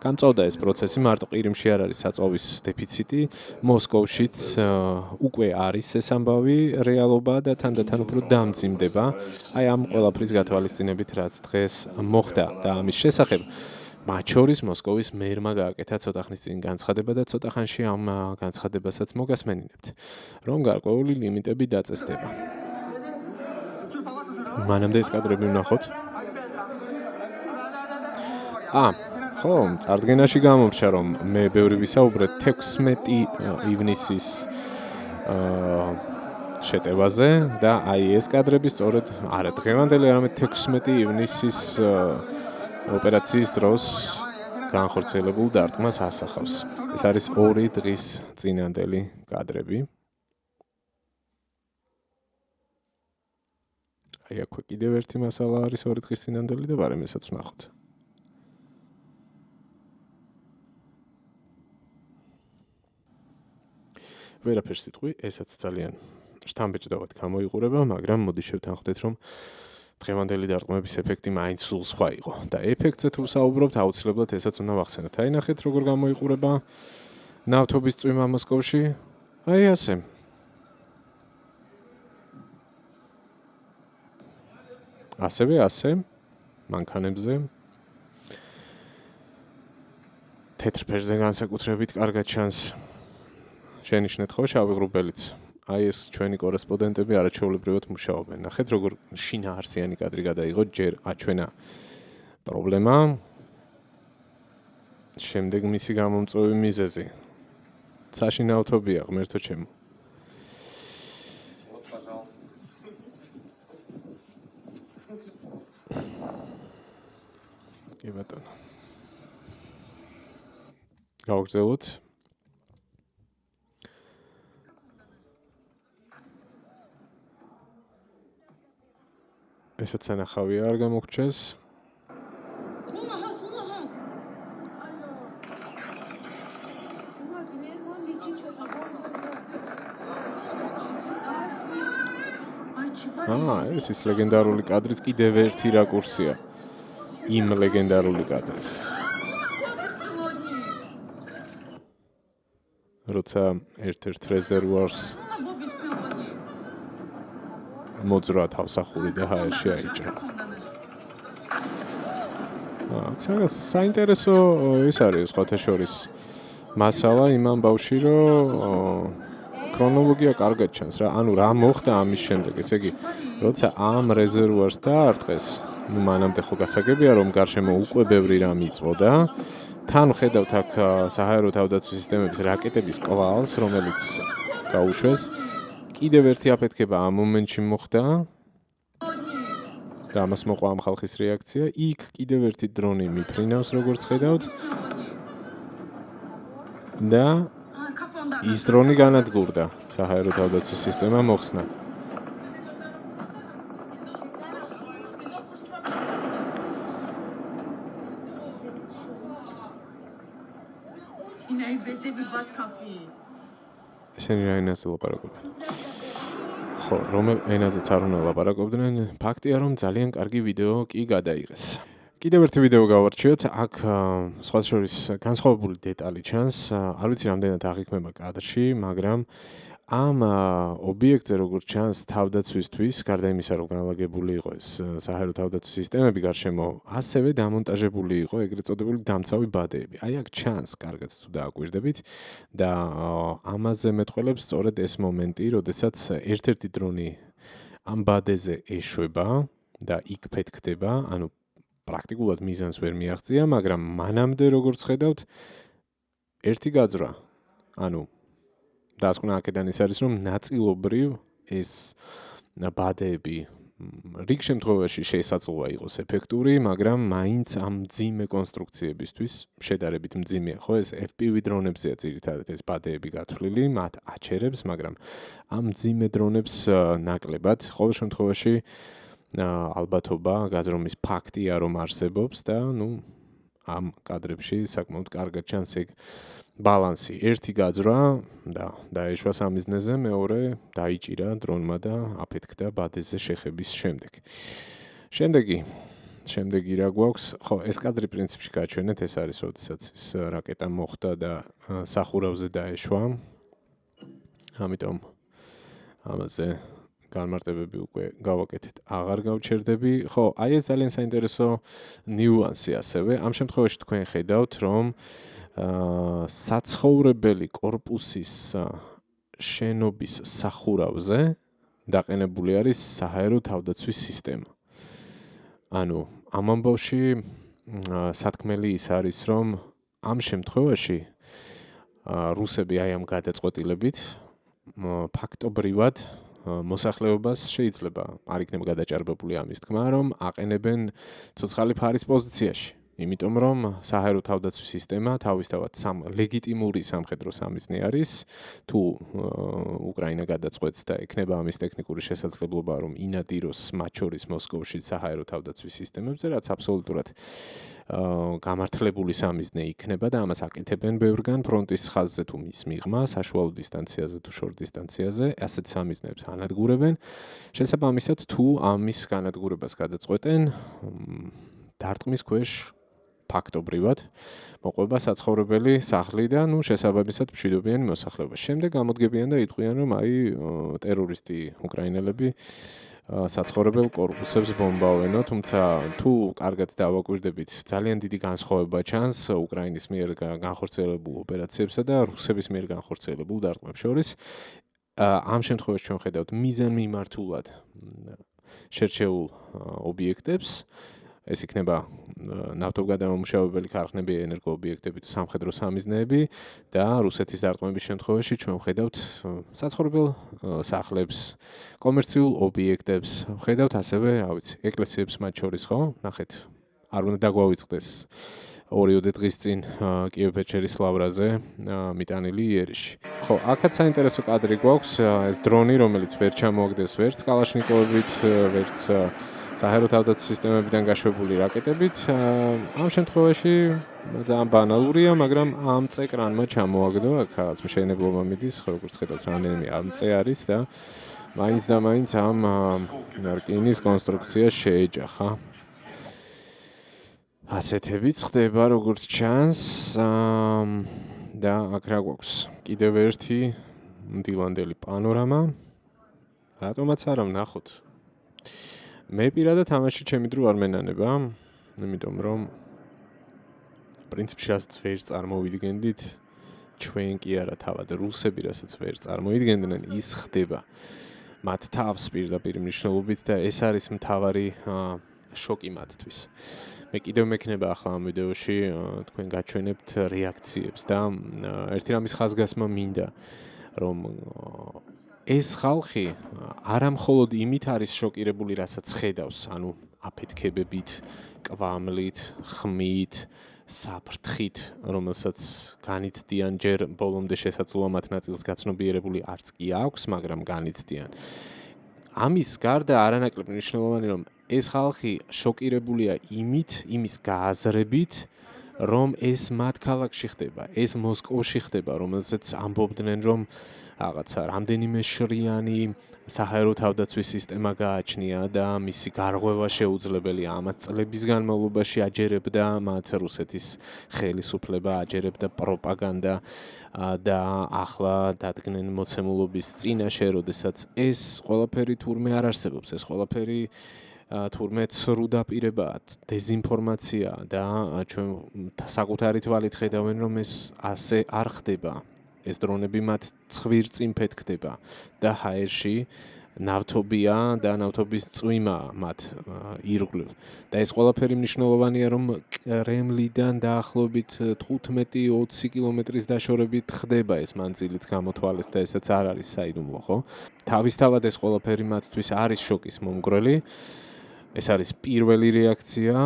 გამწოვდა ეს პროცესი, მარტო ყირიმში არ არის საწოვის დეფიციტი, მოსკოვშიც უკვე არის ეს ამბავი რეალობა და თანდათან უფრო დამძიმდება. აი ამ ყველაფრის გათვალისწინებით რაც დღეს მოხდა და ამის შესახებ მათ შორის მოსკოვის მერმა გააკეთა ცოტა ხნის წინ განცხადება და ცოტა ხანში ამ განცხადებასაც მოგასმენინებთ, რომ გარკვეული ლიმიტები დაწესდება. მანამდე ეს კადრები ვნახოთ. ხო, წარდგენაში გამომრჩა, რომ მე ბევრი ვისაუბრეთ 16 ივნისის შეტევაზე და აი ეს კადრები სწორედ არა დღევანდელი, არამედ 16 ივნისის ოპერაციის დროს განხორციელებულ დარტყმას ასახავს. ეს არის 2 დღის წინანდელი კადრები. აი აქვე კიდევ ერთი მასალა არის 2 დღის წინანდელი და ბარემ ესაც ვნახოთ. ვერაფერს სიტყვი, ესაც ძალიან შთამბეჭდავად გამოიყურება, მაგრამ მოდი შევთანხმდეთ, რომ დღევანდელი დარტყმების ეფექტი მაინც სულ სხვა იყო და ეფექტზე თუ ვსაუბრობთ, აუცილებლად ესაც უნდა ვახსენოთ. აი ნახეთ როგორ გამოიყურება ნავთობის წვიმა მოსკოვში. აი ასე. ასევე ასე მანქანებზე თეთრ ფერზე განსაკუთრებით კარგად ჩანს. შენიშნეთ ხო შავი ღრუბელიც. აი ეს ჩვენი კორესპონდენტები არაჩვეულებრივად მუშაობენ. ნახეთ როგორ შინაარსიანი კადრი გადაიღო, ჯერ აჩვენა პრობლემა, შემდეგ მისი გამომწვევი მიზეზი. ცაში ნავთობია, ღმერთო ჩემო. კი ბატონო. გავგრძელოთ. ესაც ანახავია არ გამოგჩეს. ეს ის ლეგენდარული კადრის კიდევ ერთი რაკურსია. იმ ლეგენდარული კადრის. როცა ერთ-ერთ რეზერვუარს მოძრა თავსახური და ჰაერში აიჭრა. საინტერესო ის არის სხვათა შორის მასალა იმ ამბავში, რომ ქრონოლოგია კარგად ჩანს რა. ანუ რა მოხდა ამის შემდეგ. ესე იგი, როცა ამ რეზერვუარს დაარტყეს, მანამდე ხო გასაგებია, რომ გარშემო უკვე ბევრი რამ იწვოდა. თან ხედავთ აქ საჰაერო თავდაცვის სისტემების რაკეტების კვალს, რომელიც გაუშვეს. კიდევ ერთი აფეთქება ამ მომენტში მოხდა და ამას მოყვა ამ ხალხის რეაქცია. იქ კიდევ ერთი დრონი მიფრინავს, როგორც ხედავთ. და ის დრონი განადგურდა. საჰაერო თავდაცვის სისტემა მოხსნა. ესენი რა ენაზე ლაპარაკობენ? ხო, რომელ ენაზეც არ უნდა ლაპარაკობდნენ, ფაქტია, რომ ძალიან კარგი ვიდეო კი გადაიღეს. კიდევ ერთი ვიდეო გავარჩიოთ, აქ სხვა შორის განსხვავებული დეტალი ჩანს, არ ვიცი რამდენად აღიქმება კადრში, მაგრამ ამ ობიექტზე როგორც ჩანს თავდაცვისთვის, გარდა იმისა, რომ განლაგებული იყო ეს საჰაერო თავდაცვის სისტემები გარშემო, ასევე დამონტაჟებული იყო ეგრეთ წოდებული დამცავი ბადეები. აი აქ ჩანს კარგად თუ დააკვირდებით და ამაზე მეტყველებს სწორედ ეს მომენტი, როდესაც ერთ-ერთი დრონი ამ ბადეზე ეშვება და იქ ფეთქდება, ანუ პრაქტიკულად მიზანს ვერ მიაღწია, მაგრამ მანამდე როგორც ხედავთ, ერთი გაძვრა, ანუ დასკვნა აქედან ის არის, რომ ნაწილობრივ ეს ბადეები რიგ შემთხვევაში შესაძლოა იყოს ეფექტური, მაგრამ მაინც ამ მძიმე კონსტრუქციებისთვის შედარებით მძიმეა, ხო ეს FPV დრონებზეა ძირითადად ეს ბადეები გათვლილი, მათ აჩერებს, მაგრამ ამ მძიმე დრონებს ნაკლებად, ყოველ შემთხვევაში ალბათობა გაძრომის ფაქტია, რომ არსებობს და ამ კადრებში საკმაოდ კარგად ჩანს ეგ ბალანსი. ერთი გაძრა და დაეშვა სამიზნეზე, მეორე დაიჭირა დრონმა და აფეთქდა ბადეზე შეხების შემდეგ. შემდეგი რა გვაქვს? ხო, ეს კადრი პრინციპში გაჩვენეთ, ეს არის როდესაც ის რაკეტა მოხდა და სახურავზე დაეშვა. ამიტომ ამაზე განმარტებები უკვე გავაკეთეთ, აღარ გავჩერდები. ხო, აი ეს ძალიან საინტერესო ნიუანსი ასევე. ამ შემთხვევაში თქვენ ხედავთ, რომ საცხოვრებელი კორპუსის შენობის სახურავზე დაყენებული არის საჰაერო თავდაცვის სისტემა. ანუ ამ ამბავში სათქმელი ის არის, რომ ამ შემთხვევაში რუსები აი ამ გადაწყვეტილებით ფაქტობრივად მოსახლეობას შეიძლება არ იქნება გადაჭარბებული ამის თქმა, რომ აყენებენ ცოცხალი ფარის პოზიციაში. იმიტომ რომ საჰაერო თავდაცვის სისტემა თავისთავად ლეგიტიმური სამხედრო სამიზნე არის. თუ უკრაინა გადაწყვეტს და ექნება ამის ტექნიკური შესაძლებლობა, რომ ინადიროს მათ შორის მოსკოვში საჰაერო თავდაცვის სისტემებზე, რაც აბსოლუტურად გამართლებული სამიზნე იქნება და ამას აკეთებენ ბევრგან ფრონტის ხაზზე თუ მის მიღმა, საშუალო დისტანციაზე თუ შორტ დისტანციაზე, ასეთ სამიზნეებს ანადგურებენ. შესაბამისად, თუ ამის განადგურებას გადაწყვეტენ, დარტყმის ქვეშ ფაქტობრივად მოყვება საცხოვრებელი სახლი და შესაბამისად მშვიდობიანი მოსახლეობა. შემდეგ გამოდგებიან და იტყვიან, რომ აი ტერორისტი უკრაინელები საცხოვრებელ კორპუსებს ბომბავენო, თუმცა თუ კარგად დავაკვირდებით, ძალიან დიდი განსხვავება ჩანს უკრაინის მიერ განხორციელებულ ოპერაციებსა და რუსების მიერ განხორციელებულ დარტყმებს შორის. ამ შემთხვევაში ჩვენ ხედავთ მიზანმიმართულად შერჩეულ ობიექტებს. ეს იქნება ნავთობგადამამუშავებელი ქარხნები, ენერგოობიექტები თუ სამხედრო სამიზნეები და რუსეთის დარტყმების შემთხვევაში ჩვენ ვხედავთ საცხოვრებელ სახლებს, კომერციულ ობიექტებს, ვხედავთ ასევე, ეკლესიებს მათ შორის, ხო? ნახეთ, არ უნდა დაგვავიწყდეს 2 დღის წინ კიევ-პეჩერის ლავრაზე მიტანილი იერიში. ხო, აქაც საინტერესო კადრი გვაქვს, ეს დრონი, რომელიც ვერ ჩამოაგდეს ვერც კალაშნიკოვებით, ვერც საჰაერო თავდაცვის სისტემებიდან გაშვებული რაკეტებით. ამ შემთხვევაში ძალიან ბანალურია, მაგრამ ამ წეკრანმა ჩამოაგდო, აქ რაღაც მშენებლობა მიდის, როგორც ხედავთ, რამდენიმე ამწე არის და მაინც და მაინც ამ რკინის კონსტრუქცია შეეჯახა. ასეთებიც ხდება, როგორც ჩანს და აქ რა გვაქვს? კიდევ ერთი მდილანდელი პანორამა. რატომაც არა ვნახოთ. მე პირადად ამაში ჩემი დრო არ მენანება, იმიტომ რომ პრინციპში რასაც ვერ წარმოვიდგენდით, ჩვენ კი არა თავად რუსები რასაც ვერ წარმოიდგენდნენ, ის ხდება მათ თავს პირდაპირ მნიშვნელობით და ეს არის მთავარი შოკი მათთვის. მე კიდევ მექნება ახლა ამ ვიდეოში თქვენ გაჩვენებთ რეაქციებს და ერთი რამის ხაზგასმა მინდა, რომ ეს ხალხი არა მხოლოდ იმით არის შოკირებული, რასაც ხედავს, ანუ აფეთქებებით, კვამლით, ხმით, საფრთხით, რომელსაც განიცდიან ჯერ ბოლომდე შესაძლოა მათ ნაწილს გაცნობიერებული არც კი აქვს, მაგრამ განიცდიან. ამის გარდა არანაკლებ მნიშვნელოვანი, რომ ეს ხალხი შოკირებულია იმის გააზრებით, რომ ეს მათ ქალაქში ხდება, ეს მოსკოვში ხდება, რომელსაც ამბობდნენ, რომ რაღაცა რამდენიმე შრიანი საჰაერო თავდაცვის სისტემა გააჩნია და მისი გარღვევა შეუძლებელია. ამას წლების განმავლობაში აჯერებდა მათ რუსეთის ხელისუფლება, აჯერებდა პროპაგანდა და ახლა დადგნენ მოცემულობის წინაშე, როდესაც ეს ყველაფერი თურმე არ არსებობს, ეს ყველაფერი თურმე ცრუ დაპირებაა, დეზინფორმაცია და ჩვენ საკუთარი თვალით ხედავენ, რომ ეს ასე არ ხდება. ეს დრონები მათ ცხვირწინ ფეთქდება და ჰაერში ნავთობია და ნავთობის წვიმა მათ ირგვლივ. და ეს ყველაფერი მნიშვნელოვანია, რომ კრემლიდან დაახლოებით 15-20 კილომეტრის დაშორებით ხდება ეს მანძილიც გამოთვალეს და ესაც არ არის საიდუმლო, ხო? თავისთავად ეს ყველაფერი მათთვის არის შოკის მომგვრელი. ეს არის პირველი რეაქცია,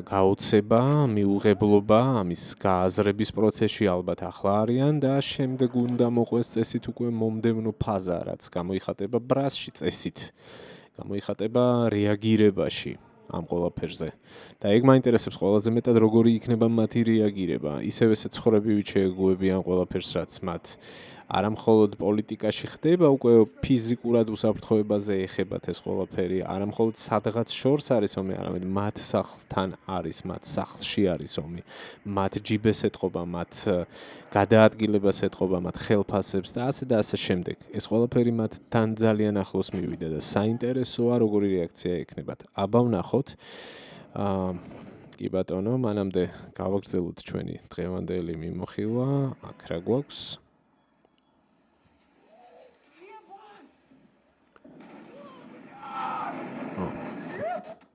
გაოცება, მიუღებლობა, ამის გააზრების პროცესში ალბათ ახლა არიან და შემდეგ უნდა მოყვეს წესით უკვე მომდევნო ფაზა, რაც გამოიხატება ბრასში წესით, გამოიხატება რეაგირებაში. ამ ყველაფერზე. და ეგ მაინტერესებს ყველაზე მეტად როგორი იქნება მათი რეაგირება. ისევ ესე ცხოვრებივით შეეგუებიან ყველაფერს, რაც მათ არა მხოლოდ პოლიტიკაში ხდება, უკვე ფიზიკურად უსაფრთხოებაზე ეხებათ ეს ყველაფერი, არა მხოლოდ სადღაც შორს არის ომი, არამედ მათ სახლთან არის, მათ სახლში არის ომი. მათ ჯიბეს ეთყობა, მათ გადაადგილებას ეთყობა, მათ ხელფასებს და ასე შემდეგ. ეს ყველაფერი მათთან ძალიან ახლოს მივიდა და საინტერესოა როგორი რეაქცია ექნებათ. აბა ვნახოთ. კი ბატონო, მანამდე გავაგრძელოთ ჩვენი დღევანდელი მიმოხილვა. აქ რა გვაქვს?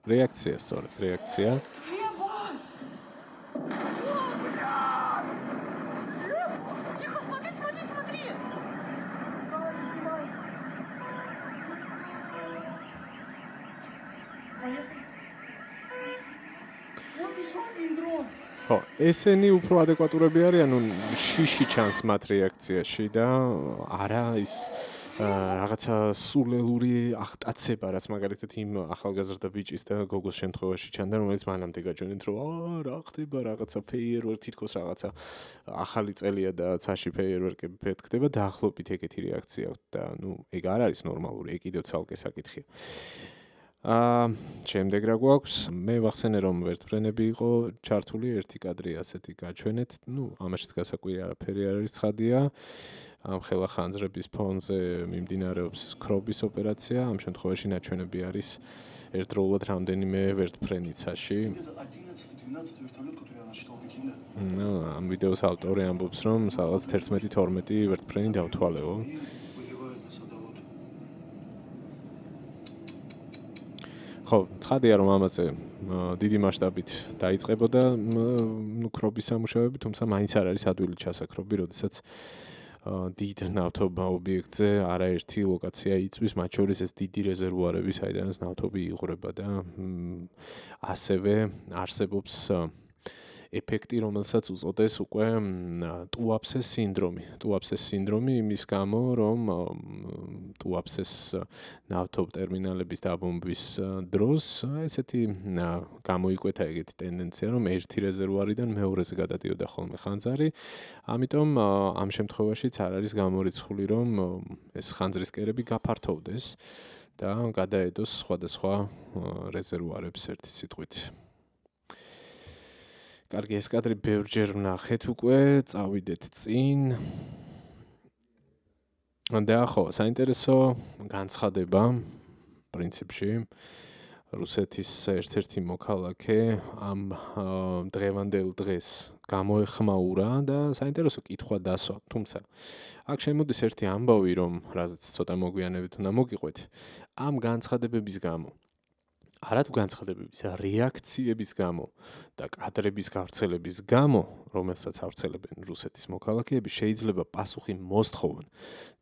Реакция, სწორედ, реакция. Тихо, смотри, смотри, смотри. Вот еще один дрон. ხო, ესენი უფრო ადეკვატურები არიან, ნუ შიში ჩანს მათ რეაქციაში და არა ის რაღაცა სულელური აღტაცება, რაც მაგალითად იმ ახალგაზრდა ბიჭის და გოგოს შემთხვევაში ჩანდა, რომელიც მანამდე გაჯვენით, რომ რა ხდება, რაღაცა ფეიერვერკი, თითქოს რაღაცა ახალი წელია და ცაში ფეიერვერკები ფეთქდება, დაახლოებით ეგეთი რეაქცია აქვს და ნუ ეგ არ არის ნორმალური, ეგ კიდევ ცალკე საკითხია. შემდეგ რა გვაქვს? მე ვახსენე რომ ვერტფრენები იყო ჩართული, ერთი კადრი ასეთი გაჩვენეთ. ნუ ამაშიც გასაკვირი არაფერი არ არის, ცხადია. ამ ხელა ხანძრების ფონზე მიმდინარეობს ქრობის ოპერაცია. ამ შემთხვევაში ნაჩვენები არის ერთდროულად რამდენიმე ვერტფრენიცაში. ამ ვიდეოს ავტორი ამბობს, რომ სადღაც 11-12 ვერტფრენი დავთვალეო. ხო, ცხადია რომ ამაზე დიდი მასშტაბით დაიწყებოდა ქრობის სამუშაოები, თუმცა მაინც არ არის ადვილი ჩასაქრობი, როდესაც დიდ ნავთობ ობიექტზე არაერთი ლოკაცია იწვის, მათ შორის ეს დიდი რეზერვუარები, საიდანაც ნავთობი იღვრება და ასევე არსებობს ეფექტი, რომელსაც უწოდეს უკვე ტუაფსეს სინდრომი. ტუაფსეს სინდრომი იმის გამო, რომ ტუაფსეს ნავთობ ტერმინალების დაბომბვის დროს ესეთი გამოიკვეთა ეგეთი ტენდენცია, რომ ერთი რეზერვუარიდან მეორეზე გადადიოდა ხოლმე ხანძარი. ამიტომ ამ შემთხვევაშიც არ არის გამორიცხული, რომ ეს ხანძრის კერები გაფართოვდეს და გადაედოს სხვადასხვა რეზერვუარებს ერთი სიტყვით. კარგი, ეს კადრი ბევრჯერ ვნახეთ უკვე, წავიდეთ წინ. და ხო, საინტერესო განცხადება პრინციპში რუსეთის ერთ-ერთი მოქალაქე ამ დღევანდელ დღეს გამოეხმაურა და საინტერესო კითხვა დასვა. თუმცა აქ შემოდის ერთი ამბავი, რომ რაზეც ცოტა მოგვიანებით უნდა მოგიყვეთ, ამ განცხადებების გამო არათუ განცხადებების, რეაქციების გამო და კადრების გავრცელების გამო, რომელსაც ავრცელებენ რუსეთის მოქალაქეები, შეიძლება პასუხი მოსთხოვან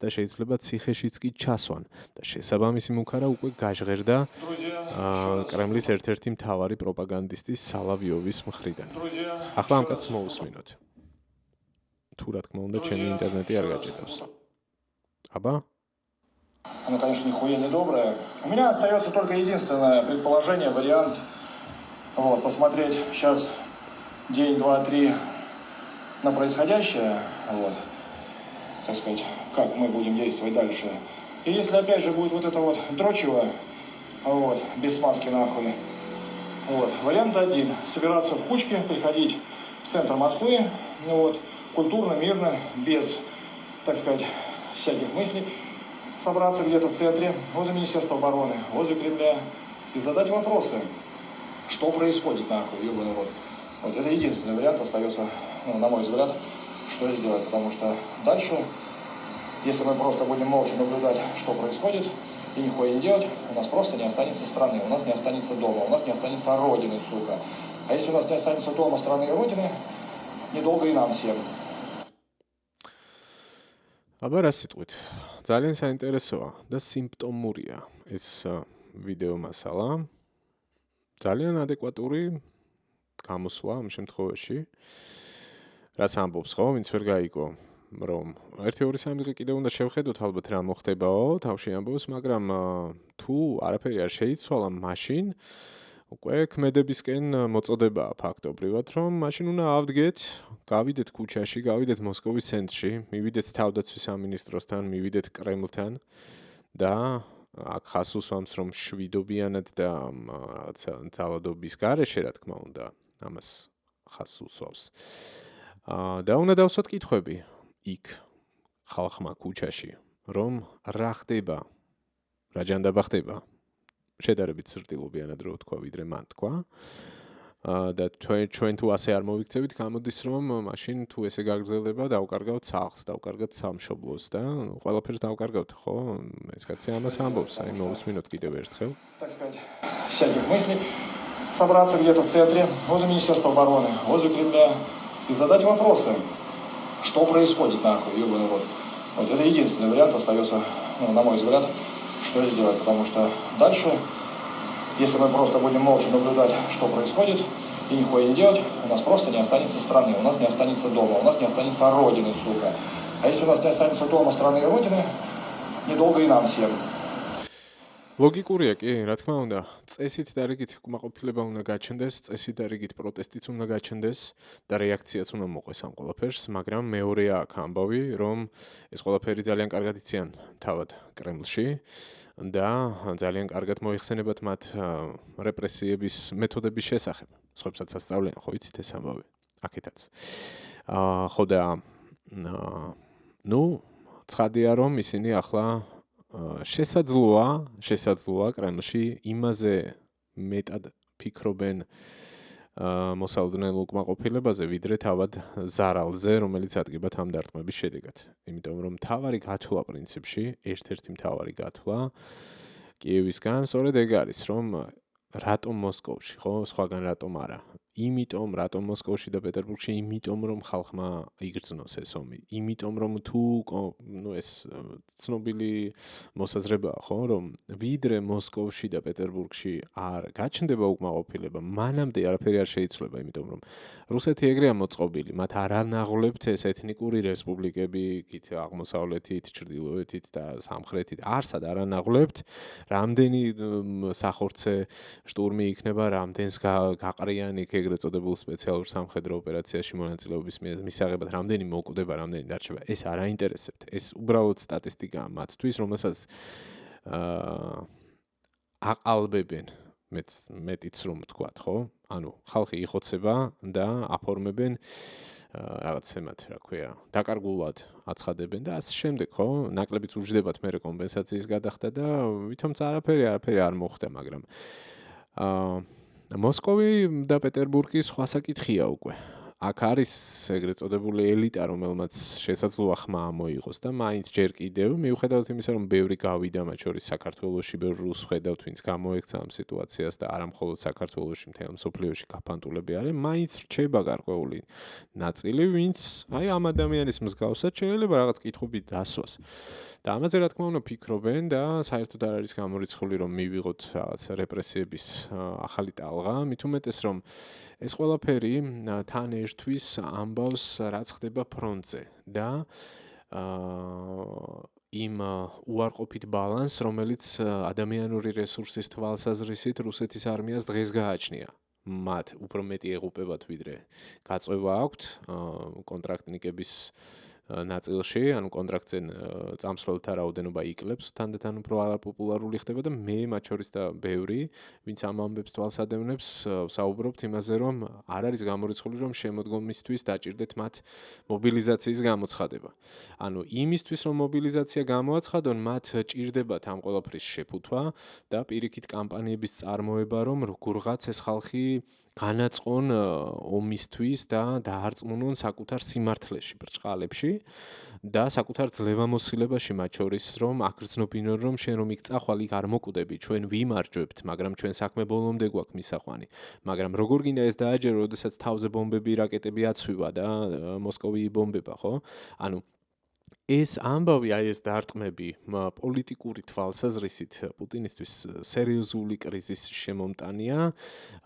და შეიძლება ციხეშიც კი ჩასვან და შესაბამისი მუქარა უკვე გაჟღერდა კრემლის ერთ-ერთი მთავარი პროპაგანდისტის სალავიოვის მხრიდან. ახლა ამ კაცს მოусმინოთ. თუ რა თქმა უნდა, ჩემი ინტერნეტი არ გაჭედავს. აბა Она, конечно, нихуя не добрая. У меня остается только единственное предположение, вариант. Вот, посмотреть сейчас день, два, три на происходящее. Вот, так сказать, как мы будем действовать дальше. И если опять же будет вот это вот дрочево, вот, без смазки нахуй. Вот, вариант один. Собираться в кучке, приходить в центр Москвы, вот, культурно, мирно, без, так сказать, всяких мыслей. Собраться где-то в центре, возле Министерства обороны, возле Кремля и задать вопросы, что происходит нахуй, ёбаный рот. Вот это единственный вариант остается, ну, на мой взгляд, что сделать, потому что дальше, если мы просто будем молча наблюдать, что происходит, и нихуя не делать, у нас просто не останется страны, у нас не останется дома, у нас не останется родины, сука. А если у нас не останется дома, страны и родины, недолго и нам всем. აბა რა სიტყვით? ძალიან საინტერესოა და სიმპტომურია ეს ვიდეო მასალა. ძალიან ადეკვატური გამოსვლა ამ შემთხვევაში. რაც ამბობს, ხო, ვინც ვერ გაიგო, რომ 1-2-3 დღე კიდევ უნდა შევხედოთ ალბათ რა მოხდებაო, თავში ამბობს, მაგრამ თუ არაფერი არ შეიცვალა, მაშინ უკვე ქმედებისკენ მოწოდებაა ფაქტობრივად, რომ მაშინ უნდა ავდგეთ, გავიდეთ ქუჩაში, გავიდეთ მოსკოვის ცენტრში, მივიდეთ თავდაცვის სამინისტროსთან, მივიდეთ კრემლთან და აქ ხას უსვამს, რომ შვიდობიანად და რაღაცა ძალადობის გარეშე, რა თქმა უნდა, ამას ხას უსვამს. და უნდა დავსვათ კითხვები იქ ხალხმა ქუჩაში, რომ რა ხდება, რა ჯანდაბა ხდება. შედარებით სრտილობიანად რო თქვა, ვიდრე მან თქვა. და ჩვენ თუ ასე არ მოვიქცევით, გამოდის რომ მაშინ თუ ესე გაგრძელდება, დავკარგავთ სახლს, დავკარგავთ სამშობლოს და ყველაფერს დავკარგავთ, ხო? ეს კაცი ამას ამბობს, აი მოვისმინოთ კიდევ ერთხელ. Так сказать, всяких мыслей, собраться где-то в центре, возле Министерства обороны, возле Кремля и задать вопросы, что происходит нахуй, ёбаный рот. Вот это единственный вариант остается, на мой взгляд, что сделать, потому что дальше, если мы просто будем молча наблюдать, что происходит, и нихуя не делать, у нас просто не останется страны, у нас не останется дома, у нас не останется родины, сука. А если у нас не останется дома, страны и родины, недолго и нам всем. ლოგიკურია კი, რა თქმა უნდა, წესით და რიგით კმაყოფილება უნდა გაჩნდეს, წესით და რიგით პროტესტიც უნდა გაჩნდეს და რეაქციაც უნდა მოყვეს ამ ყველაფერს, მაგრამ მეორეა აქ ამბავი, რომ ეს ყველაფერი ძალიან კარგად იციან თავად კრემლში და ძალიან კარგად მოიხსენებათ მათ რეპრესიების მეთოდების შესახებ. სხვებსაც ასწავლიან, ხო იცით ეს ამბავი? აქეთაც. ხო და ცხადია რომ ისინი ახლა შესაძლოა კრემლში იმაზე მეტად ფიქრობენ მოსალოდნელ უკმაყოფილებაზე, ვიდრე თავად ზარალზე, რომელიც ადგებათ ამ დარტყმების შედეგად. იმიტომ რომ მთავარი გათვლა პრინციპში, ერთ-ერთი მთავარი გათვლა კიევისგან სწორედ ეგ არის, რომ რატომ მოსკოვში, ხო, სხვაგან რატომ არა? იმიტომ რატომ მოსკოვში და პეტერბურგში, იმიტომ რომ ხალხმა იგრძნოს ეს ომი, იმიტომ რომ თუ ეს ცნობილი მოსაზრებაა, ხო, რომ ვიდრე მოსკოვში და პეტერბურგში არ გაჩნდება უკმაყოფილება, მანამდე არაფერი არ შეიცვლება, იმიტომ რომ რუსეთი ეგრეა მოწყობილი, მათ არ ანაღლებთ ეს ეთნიკური რესპუბლიკები, იქით აღმოსავლეთით, ჩრდილოეთით და სამხრეთით, არსად არ ანაღლებთ, რამდენი სახორცე შტურმი იქნება, რამდენს გაყრიან იქ ეგრეთ წოდებულ სპეციალურ სამხედრო ოპერაციაში მონაწილეობის მისაღებად, რამდენი მოკვდება, რამდენი დარჩება, ეს არ აინტერესებთ. ეს უბრალოდ სტატისტიკაა მათთვის, რომელსაც აყალბებენ, მეტიც რომ ვთქვათ, ხო? ანუ ხალხი იხოცება და აფორმებენ რაღაც ემათ, რა ქვია, დაკარგულად აცხადებენ და ასე შემდეგ, ხო? ნაკლებიც უჯდებათ მერე კომპენსაციის გადახდა და ვითომც არაფერი არ მოხდა, მაგრამ მოსკოვი და პეტერბურგი სხვა საკითხია უკვე. აქ არის ეგრეთ წოდებული ელიტა, რომელმაც შესაძლოა ხმა მოიღოს და მაინც ჯერ კიდევ მიუხედავად იმისა, რომ ბევრი გავიდა, მათ შორის საქართველოში, ბევრ რუსს ხედავთ, ვინც გამოექცა ამ სიტუაციას და არა მხოლოდ საქართველოში, მთელ მსოფლიოში გაფანტულები არიან, მაინც რჩება გარკვეული ნაწილი, ვინც აი ამ ადამიანის მსგავსად შეიძლება რაღაც კითხვებით დასვას. და ამაზე რა თქმა უნდა ფიქრობენ და საერთოდ არ არის გამორიცხული რომ მივიღოთ რაღაც რეპრესიების ახალი ტალღა, მით უმეტეს რომ ეს ყველაფერი თან ერთვის ამბავს რაც ხდება ფრონტზე და იმ უარყოფით ბალანსს, რომელიც ადამიანური რესურსის თვალსაზრისით რუსეთის არმიას დღეს გააჩნია. მათ უფრო მეტი ეღუპებათ ვიდრე გაწევა აქვთ კონტრაქტნიკების ნაწილში, ანუ კონტრაქტზე წამსვლელთა რაოდენობა იკლებს, თანდათან უფრო არაპოპულარული ხდება და მე მათ შორის და ბევრი, ვინც ამ ამბებს თვალს ადევნებს, საუბრობთ იმაზე, რომ არ არის გამორიცხული, რომ შემოდგომისთვის დაჭირდეთ მათ მობილიზაციის გამოცხადება. ანუ იმისთვის, რომ მობილიზაცია გამოაცხადონ, მათ ჭირდებათ ამ ყველაფრის შეფუთვა და პირიქით კამპანიების წარმოება, რომ როგორღაც ეს ხალხი განაწყონ ომისთვის და დაარწმუნონ საკუთარ სიმართლეში, ბრჭყალებში და საკუთარ ძლევამოსილებაში მათ შორის, რომ აგრძნობინონ, რომ შენ რომ იქ წახვალ, იქ არ მოკვდები, ჩვენ ვიმარჯვებთ, მაგრამ ჩვენ საქმე ბოლომდე გვაქვს მისაყვანი. მაგრამ როგორ გინდა ეს დააჯერო, როდესაც თავზე ბომბები, რაკეტები აცვივა და მოსკოვი იბომბება, ხო? ანუ ეს ამბავი, აი ეს დარტყმები პოლიტიკური თვალსაზრისით პუტინისთვის სერიოზული კრიზისის შემომტანია,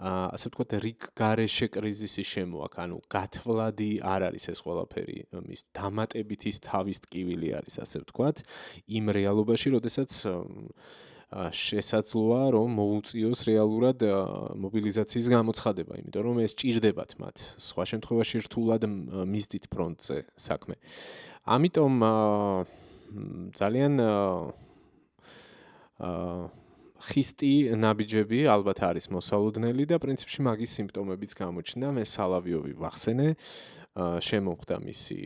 ასე ვთქვათ, რიგ გარეშე კრიზისის შემოაქ, ანუ გათვლადი არ არის ეს ყველაფერი, მის დამატებით ის თავის ტკივილი არის, ასე ვთქვათ, იმ რეალობაში, როდესაც შესაძლოა რომ მოუწიოს რეალურად მობილიზაციის გამოცხადება, იმიტომ რომ ეს ჭირდებათ მათ. სხვა შემთხვევაში რთულად მისდით ფრონტზე საქმე. ამიტომ ძალიან ხისტი ნაბიჯები ალბათ არის მოსალოდნელი და პრინციპში მაგის სიმპტომებიც გამოჩნდა. მე სალავიოვი ვახსენე, შემოხვდა მისი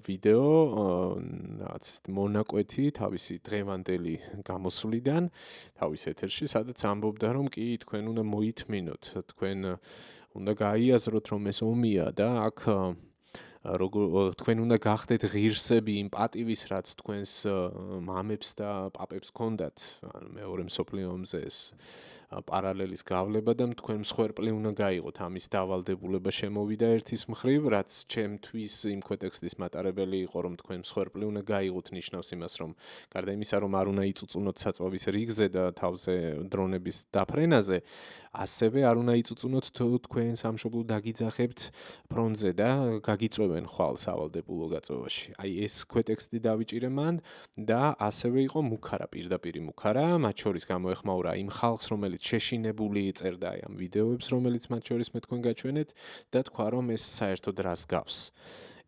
ვიდეო, რაღაც მონაკვეთი თავისი დღევანდელი გამოსვლიდან, თავის ეთერში, სადაც ამბობდა, რომ კი, თქვენ უნდა მოითმინოთ, თქვენ უნდა გაიაზროთ, რომ ეს ომია და აქ თქვენ უნდა გახდეთ ღირსები იმ პატივის, რაც თქვენს მამებს და პაპებს ჰქონდათ, ანუ მეორე მსოფლიო ომზე ეს პარალელის გავლება და თქვენ მსხვერპლი უნდა გაიღოთ. ამის დავალდებულება შემოვიდა ერთის მხრივ, რაც ჩემთვის იმ ქვეტექსტის მატარებელი იყო, რომ თქვენ მსხვერპლი უნდა გაიღოთ, ნიშნავს იმას, რომ გარდა იმისა, რომ არ უნდა იწუწუნოთ საწვავის რიგზე და თავზე დრონების დაფრენაზე, ასევე არ უნდა იწუწუნოთ თუ თქვენ სამშობლო დაგიძახებთ ფრონტზე და გაგიწვევენ ხვალ სავალდებულო გაწვევაში. აი ეს ქვეტექსტი დავიჭირე მან და ასევე იყო მუქარა, პირდაპირი მუქარა, მათ შორის გამოეხმაურა იმ ხალხს, რომელიც შეშინებული წერდა ამ ვიდეოებს, რომელიც მათ შორის მე თქვენ გაჩვენეთ და თქვა, რომ ეს საერთოდ რას გავს.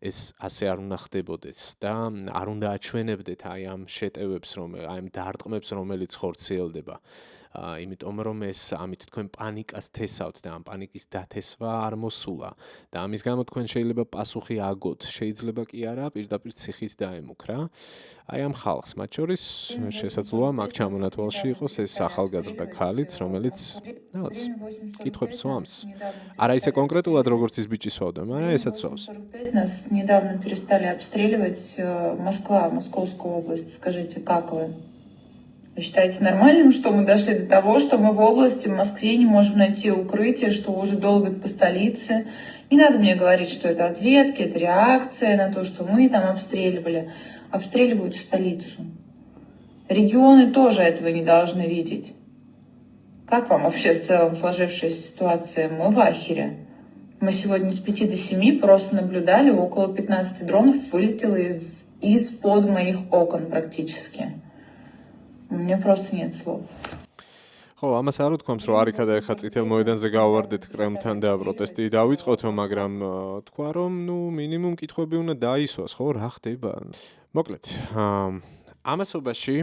ეს ასე არ უნდა ხდებოდეს და არ უნდა აჩვენებდეთ აი ამ შეტევებს, აი ამ დარტყმებს, რომელიც ხორციელდება. იმიტომ რომ ეს ამით თქვენ პანიკას თესავთ და ამ პანიკის დათესვა არ მოსულა და ამის გამო თქვენ შეიძლება პასუხი აგოთ, შეიძლება კი არა, პირდაპირ ციხით დაემუქრა. აი ამ ხალხს, მათ შორის შესაძლოა მაგ ჩამონათვალში იყოს ეს ახალგაზრდა ქალიც, რომელიც რაღაც კითხვებს სვამს. არა ისე კონკრეტულად როგორც ის ბიჭი სვავდა, მაგრამ ესაც სვავს. Нас недавно перестали обстреливать Москва, Московская область. Скажите, как вы? Вы считаете нормальным, что мы дошли до того, что мы в области, в Москве не можем найти укрытие, что уже долбят по столице? Не надо мне говорить, что это ответки, это реакция на то, что мы там обстреливали. Обстреливают столицу. Регионы тоже этого не должны видеть. Как вам вообще в целом сложившаяся ситуация? Мы в ахере. Мы сегодня с 5 до 7 просто наблюдали, около 15 дронов вылетело из-под моих окон практически. У меня просто нет слов. ხო, ამას არ ვთქვამს, რომ არიქა და ეხა წითელ მოედანზე გავვარდეთ კრემლთან და პროტესტი დავიწყოთ, მაგრამ თქვა, რომ მინიმუმ კითხვები უნდა დაისვას, ხო, რა ხდება? მოკლედ, ამასობაში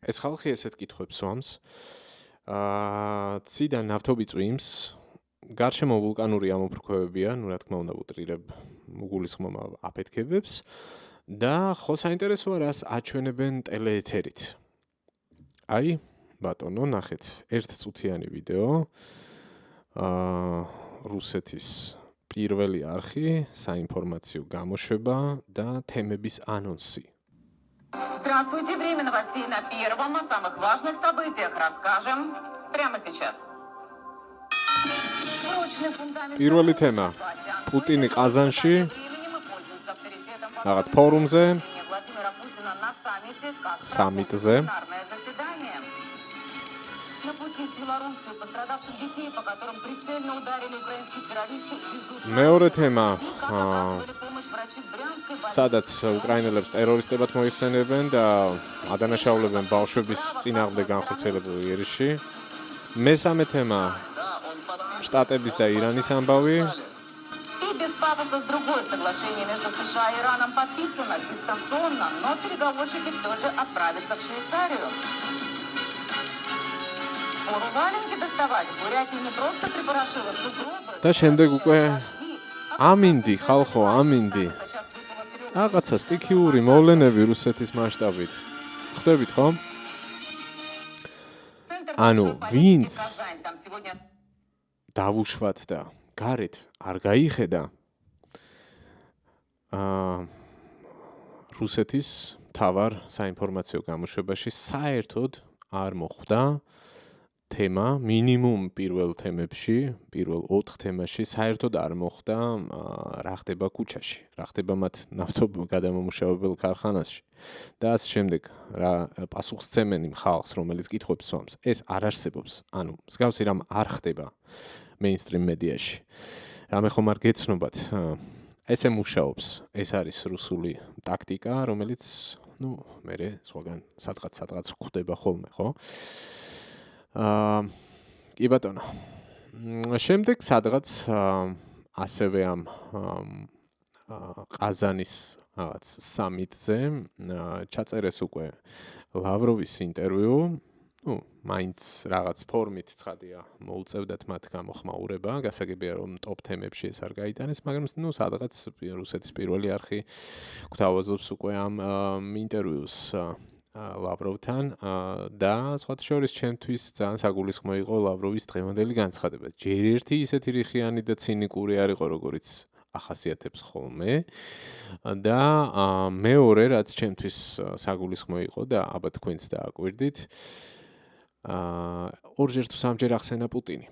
ეს ხალხი ესეთ კითხვებს სვამს. ციდან ნავთობი წვიმს, გარშემო ვულკანური ამოფრქვევებია, რა თქმა უნდა უტრირებ უგულისხმობ აფეთქებებს და ხო საინტერესოა რას აჩვენებენ ტელეეთერით. აი, ბატონო, ნახეთ, ერთწუთიანი ვიდეო. რუსეთის პირველი არხი, საინფორმაციო გამოშვება და თემების ანონსი. Здравствуйте, время новостей на первом о самых важных событиях расскажем прямо сейчас. პირველი თემა. პუტინი ყაზანში რაღაც ფორუმზე, саммитზე. На пути в Белоруссию пострадавших детей, по которым прицельно ударили украинские террористы, везут. მეორე თემა. სადაც უკრაინელებს ტერორისტებად მოიხსენებენ და ადანაშაულებენ ბავშვების წინააღმდეგ განხორციელებულ იერიშში. მესამე თემა. Штатების და ირანის ამბავი. И без пафоса с другой соглашение между США и Ираном подписано дистанционно, но переговорщики все же отправятся в Швейцарию. Пору валенки доставать, в Бурятии не просто припорошило сугробы. და შემდეგ უკვე ამინდი, ხალხო, ამინდი. რაღაცა სტიქიური მოვლენები რუსეთის მასშტაბით. ხვდებით ხო? ანუ ვინც დავუშვათ და გარეთ არ გაიხედა რუსეთის მთავარ საინფორმაციო გამოშვებაში საერთოდ არ მოხვდა თემა მინიმუმ პირველ თემებში, პირველ 4 თემაში საერთოდ არ მოხვდა რა ხდება ქუჩაში, რა ხდება მათ ნავთობგადამამუშავებელ ქარხანაში და ასე შემდეგ, რა პასუხს ცემენ იმ ხალხს, რომელიც კითხვებს სვამს. ეს არ არსებობს. ანუ მსგავსი რამ არ ხდება mainstream მედიაში. რამე ხომ არ გეცნობათ, ესე მუშაობს. ეს არის რუსული ტაქტიკა, რომელიც ну, მე სხვაგან სადღაც გვხვდება ხოლმე, ხო? კი ბატონო. შემდეგ სადღაც ასევე ამ ყაზანის რაღაც სამიტზე ჩაწერეს უკვე ლავროვის ინტერვიუ. ну, მაინც რაღაც ფორმით ცხადია მოუწევდათ მათ გამოხმაურება, გასაგებია რომ ტოპ თემებში ეს არ გაიტანეს, მაგრამ ну, სადღაც რუსეთის პირველი არხი გვთავაზობს უკვე ამ ინტერვიუს ლავროვთან და სხვათა შორის ჩემთვის ძალიან საგულისხმო იყო ლავროვის დღევანდელი განცხადება. ჯერ ერთი ისეთი რიხიანი და ცინიკური არ იყო, როგორიც ახასიათებს ხოლმე და მეორე რაც ჩემთვის საგულისხმო იყო და აბა თქვენც დააკვირდით ორჯერ თუ სამჯერ ახსენა პუტინი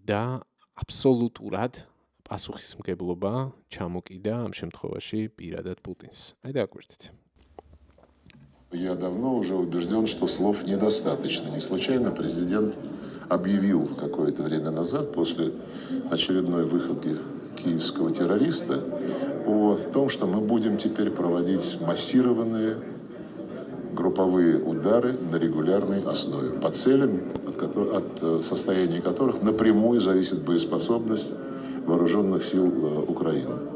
და აბსოლუტურად პასუხისმგებლობა ჩამოკიდა ამ შემთხვევაში პირადად პუტინს. აი დააკვირდით. Я давно уже убежден, что слов недостаточно. Не случайно президент объявил какое-то время назад, после очередной выходки киевского террориста, о том, что мы будем теперь проводить массированные групповые удары на регулярной основе, по целям, от состояния которых напрямую зависит боеспособность вооруженных сил Украины.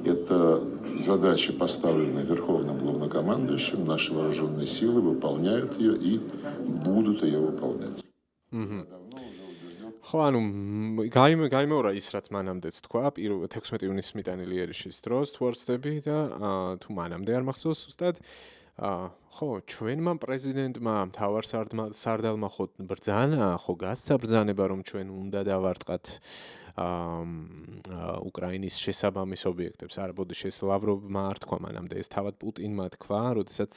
Это задача, поставленная Верховным Главнокомандующим, наши вооруженные силы выполняют ее и будут ее выполнять. ხო, ანუ გაიმეორა ის, რაც მანამდეც თქვა, 16 ივნისის მიტანილი ერიშის დროს თუ არ ვცდები და თუ მანამდე არ მახსოვს ზუსტად. ხო, ჩვენმა პრეზიდენტმა, მთავარსარდალმა ხო ბრძანა, ხო გასცა ბრძანება, რომ ჩვენ უნდა დავარტყათ უკრაინის შესაბამის ობიექტებს. არა, ბოდიში, ეს ლავროვმა არ თქვა მანამდე, ეს თავად პუტინმა თქვა, როდესაც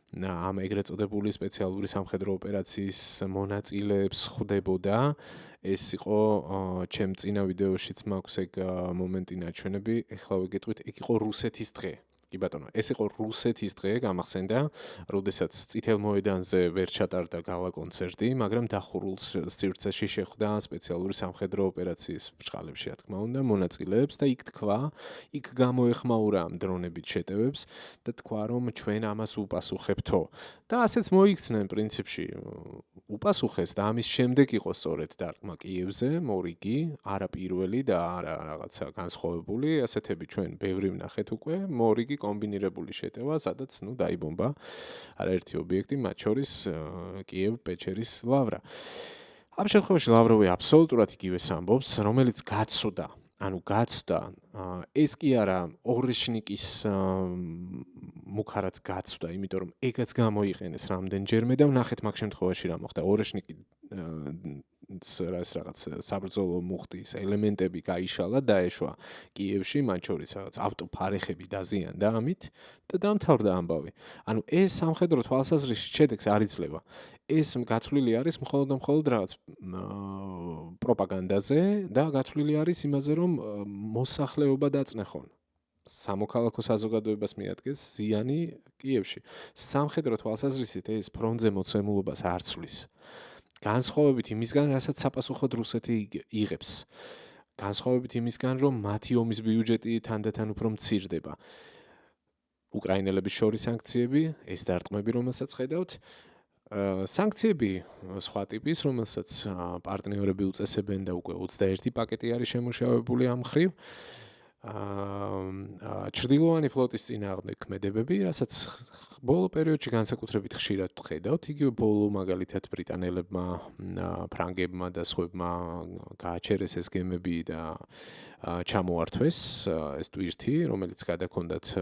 ამ ეგრეთ წოდებული სპეციალური სამხედრო ოპერაციის მონაწილეებს ხვდებოდა. ეს იყო ჩემ წინა ვიდეოშიც მაქვს ეგ მომენტი ნაჩვენები. ეხლა ვიგეტყვით, ეგ იყო რუსეთის დღე. კი ბატონო, ეს იყო რუსეთის დღე, გამახსენდა, როდესაც წითელ მოედანზე ვერ ჩატარდა გალა კონცერტი, მაგრამ დახურულ სივრცეში შეხვდა სპეციალური სამხედრო ოპერაციის ბრჭყალებში, რა თქმა უნდა, მონაწილეებს და იქ თქვა, იქ გამოეხმაურა ამ დრონებით შეტევებს და თქვა, რომ ჩვენ ამას უპასუხებთო. და ასეც მოიქცნენ პრინციპში უპასუხეს და ამის შემდეგ იყო სწორედ დარტყმა კიევზე, მორიგი, არა პირველი და არა რაღაცა განსხვავებული, ასეთები ჩვენ ბევრი ვნახეთ უკვე, მორიგი კომბინირებული შეტევა, სადაც ნუ დაიბომბა არაერთი ობიექტი, მათ შორის კიევ-პეჩერის ლავრა. ამ შემთხვევაში ლავროვი აბსოლუტურად იგივეს ამბობს, რომელიც გაცოდა, ანუ გაცდა, ეს კი არა ორეშნიკის მუქარაც გაცდა, იმიტომ რომ ეგაც გამოიყენეს რამდენჯერმე და ვნახეთ მაგ შემთხვევაში რა მოხდა. ორეშნიკი რაღაც საბრძოლო მუხტის ელემენტები გაიშალა, დაეშვა კიევში, მათ შორის რაღაც ავტოფარეხები დაზიანდა ამით და დამთავრდა ამბავი. ანუ ეს სამხედრო თვალსაზრისით შედეგს არ იძლევა. ეს გათვლილი არის მხოლოდ რაღაც პროპაგანდაზე და გათვლილი არის იმაზე, რომ მოსახლეობა დაწნეხონ. სამოქალაქო საზოგადოებას მიადგეს ზიანი კიევში. სამხედრო თვალსაზრისით ეს ფრონტზე მოცემულობას არ ცვლის. განსხვავებით იმისგან, რასაც საპასუხოდ რუსეთი იღებს. განსხვავებით იმისგან, რომ მათი ომის ბიუჯეტი თანდათან უფრო მცირდება. უკრაინელების შორის სანქციები, ეს დარტყმები, რომელსაც ხედავთ, სანქციები სხვა ტიპის, რომელსაც პარტნიორები უწესებენ და უკვე 21 პაკეტი არის შემუშავებული ამ მხრივ. ჩრდილოვანი ფლოტის წინააღმდეგ ქმედებები, რასაც ბოლო პერიოდში განსაკუთრებით ხშირად ვხედავთ, იგივე ბოლო მაგალითად ბრიტანელებმა, ფრანგებმა და სხვებმა გააჩერეს ეს გემები და ჩამოართვეს ეს ტვირთი, რომელიც გადაქონდათ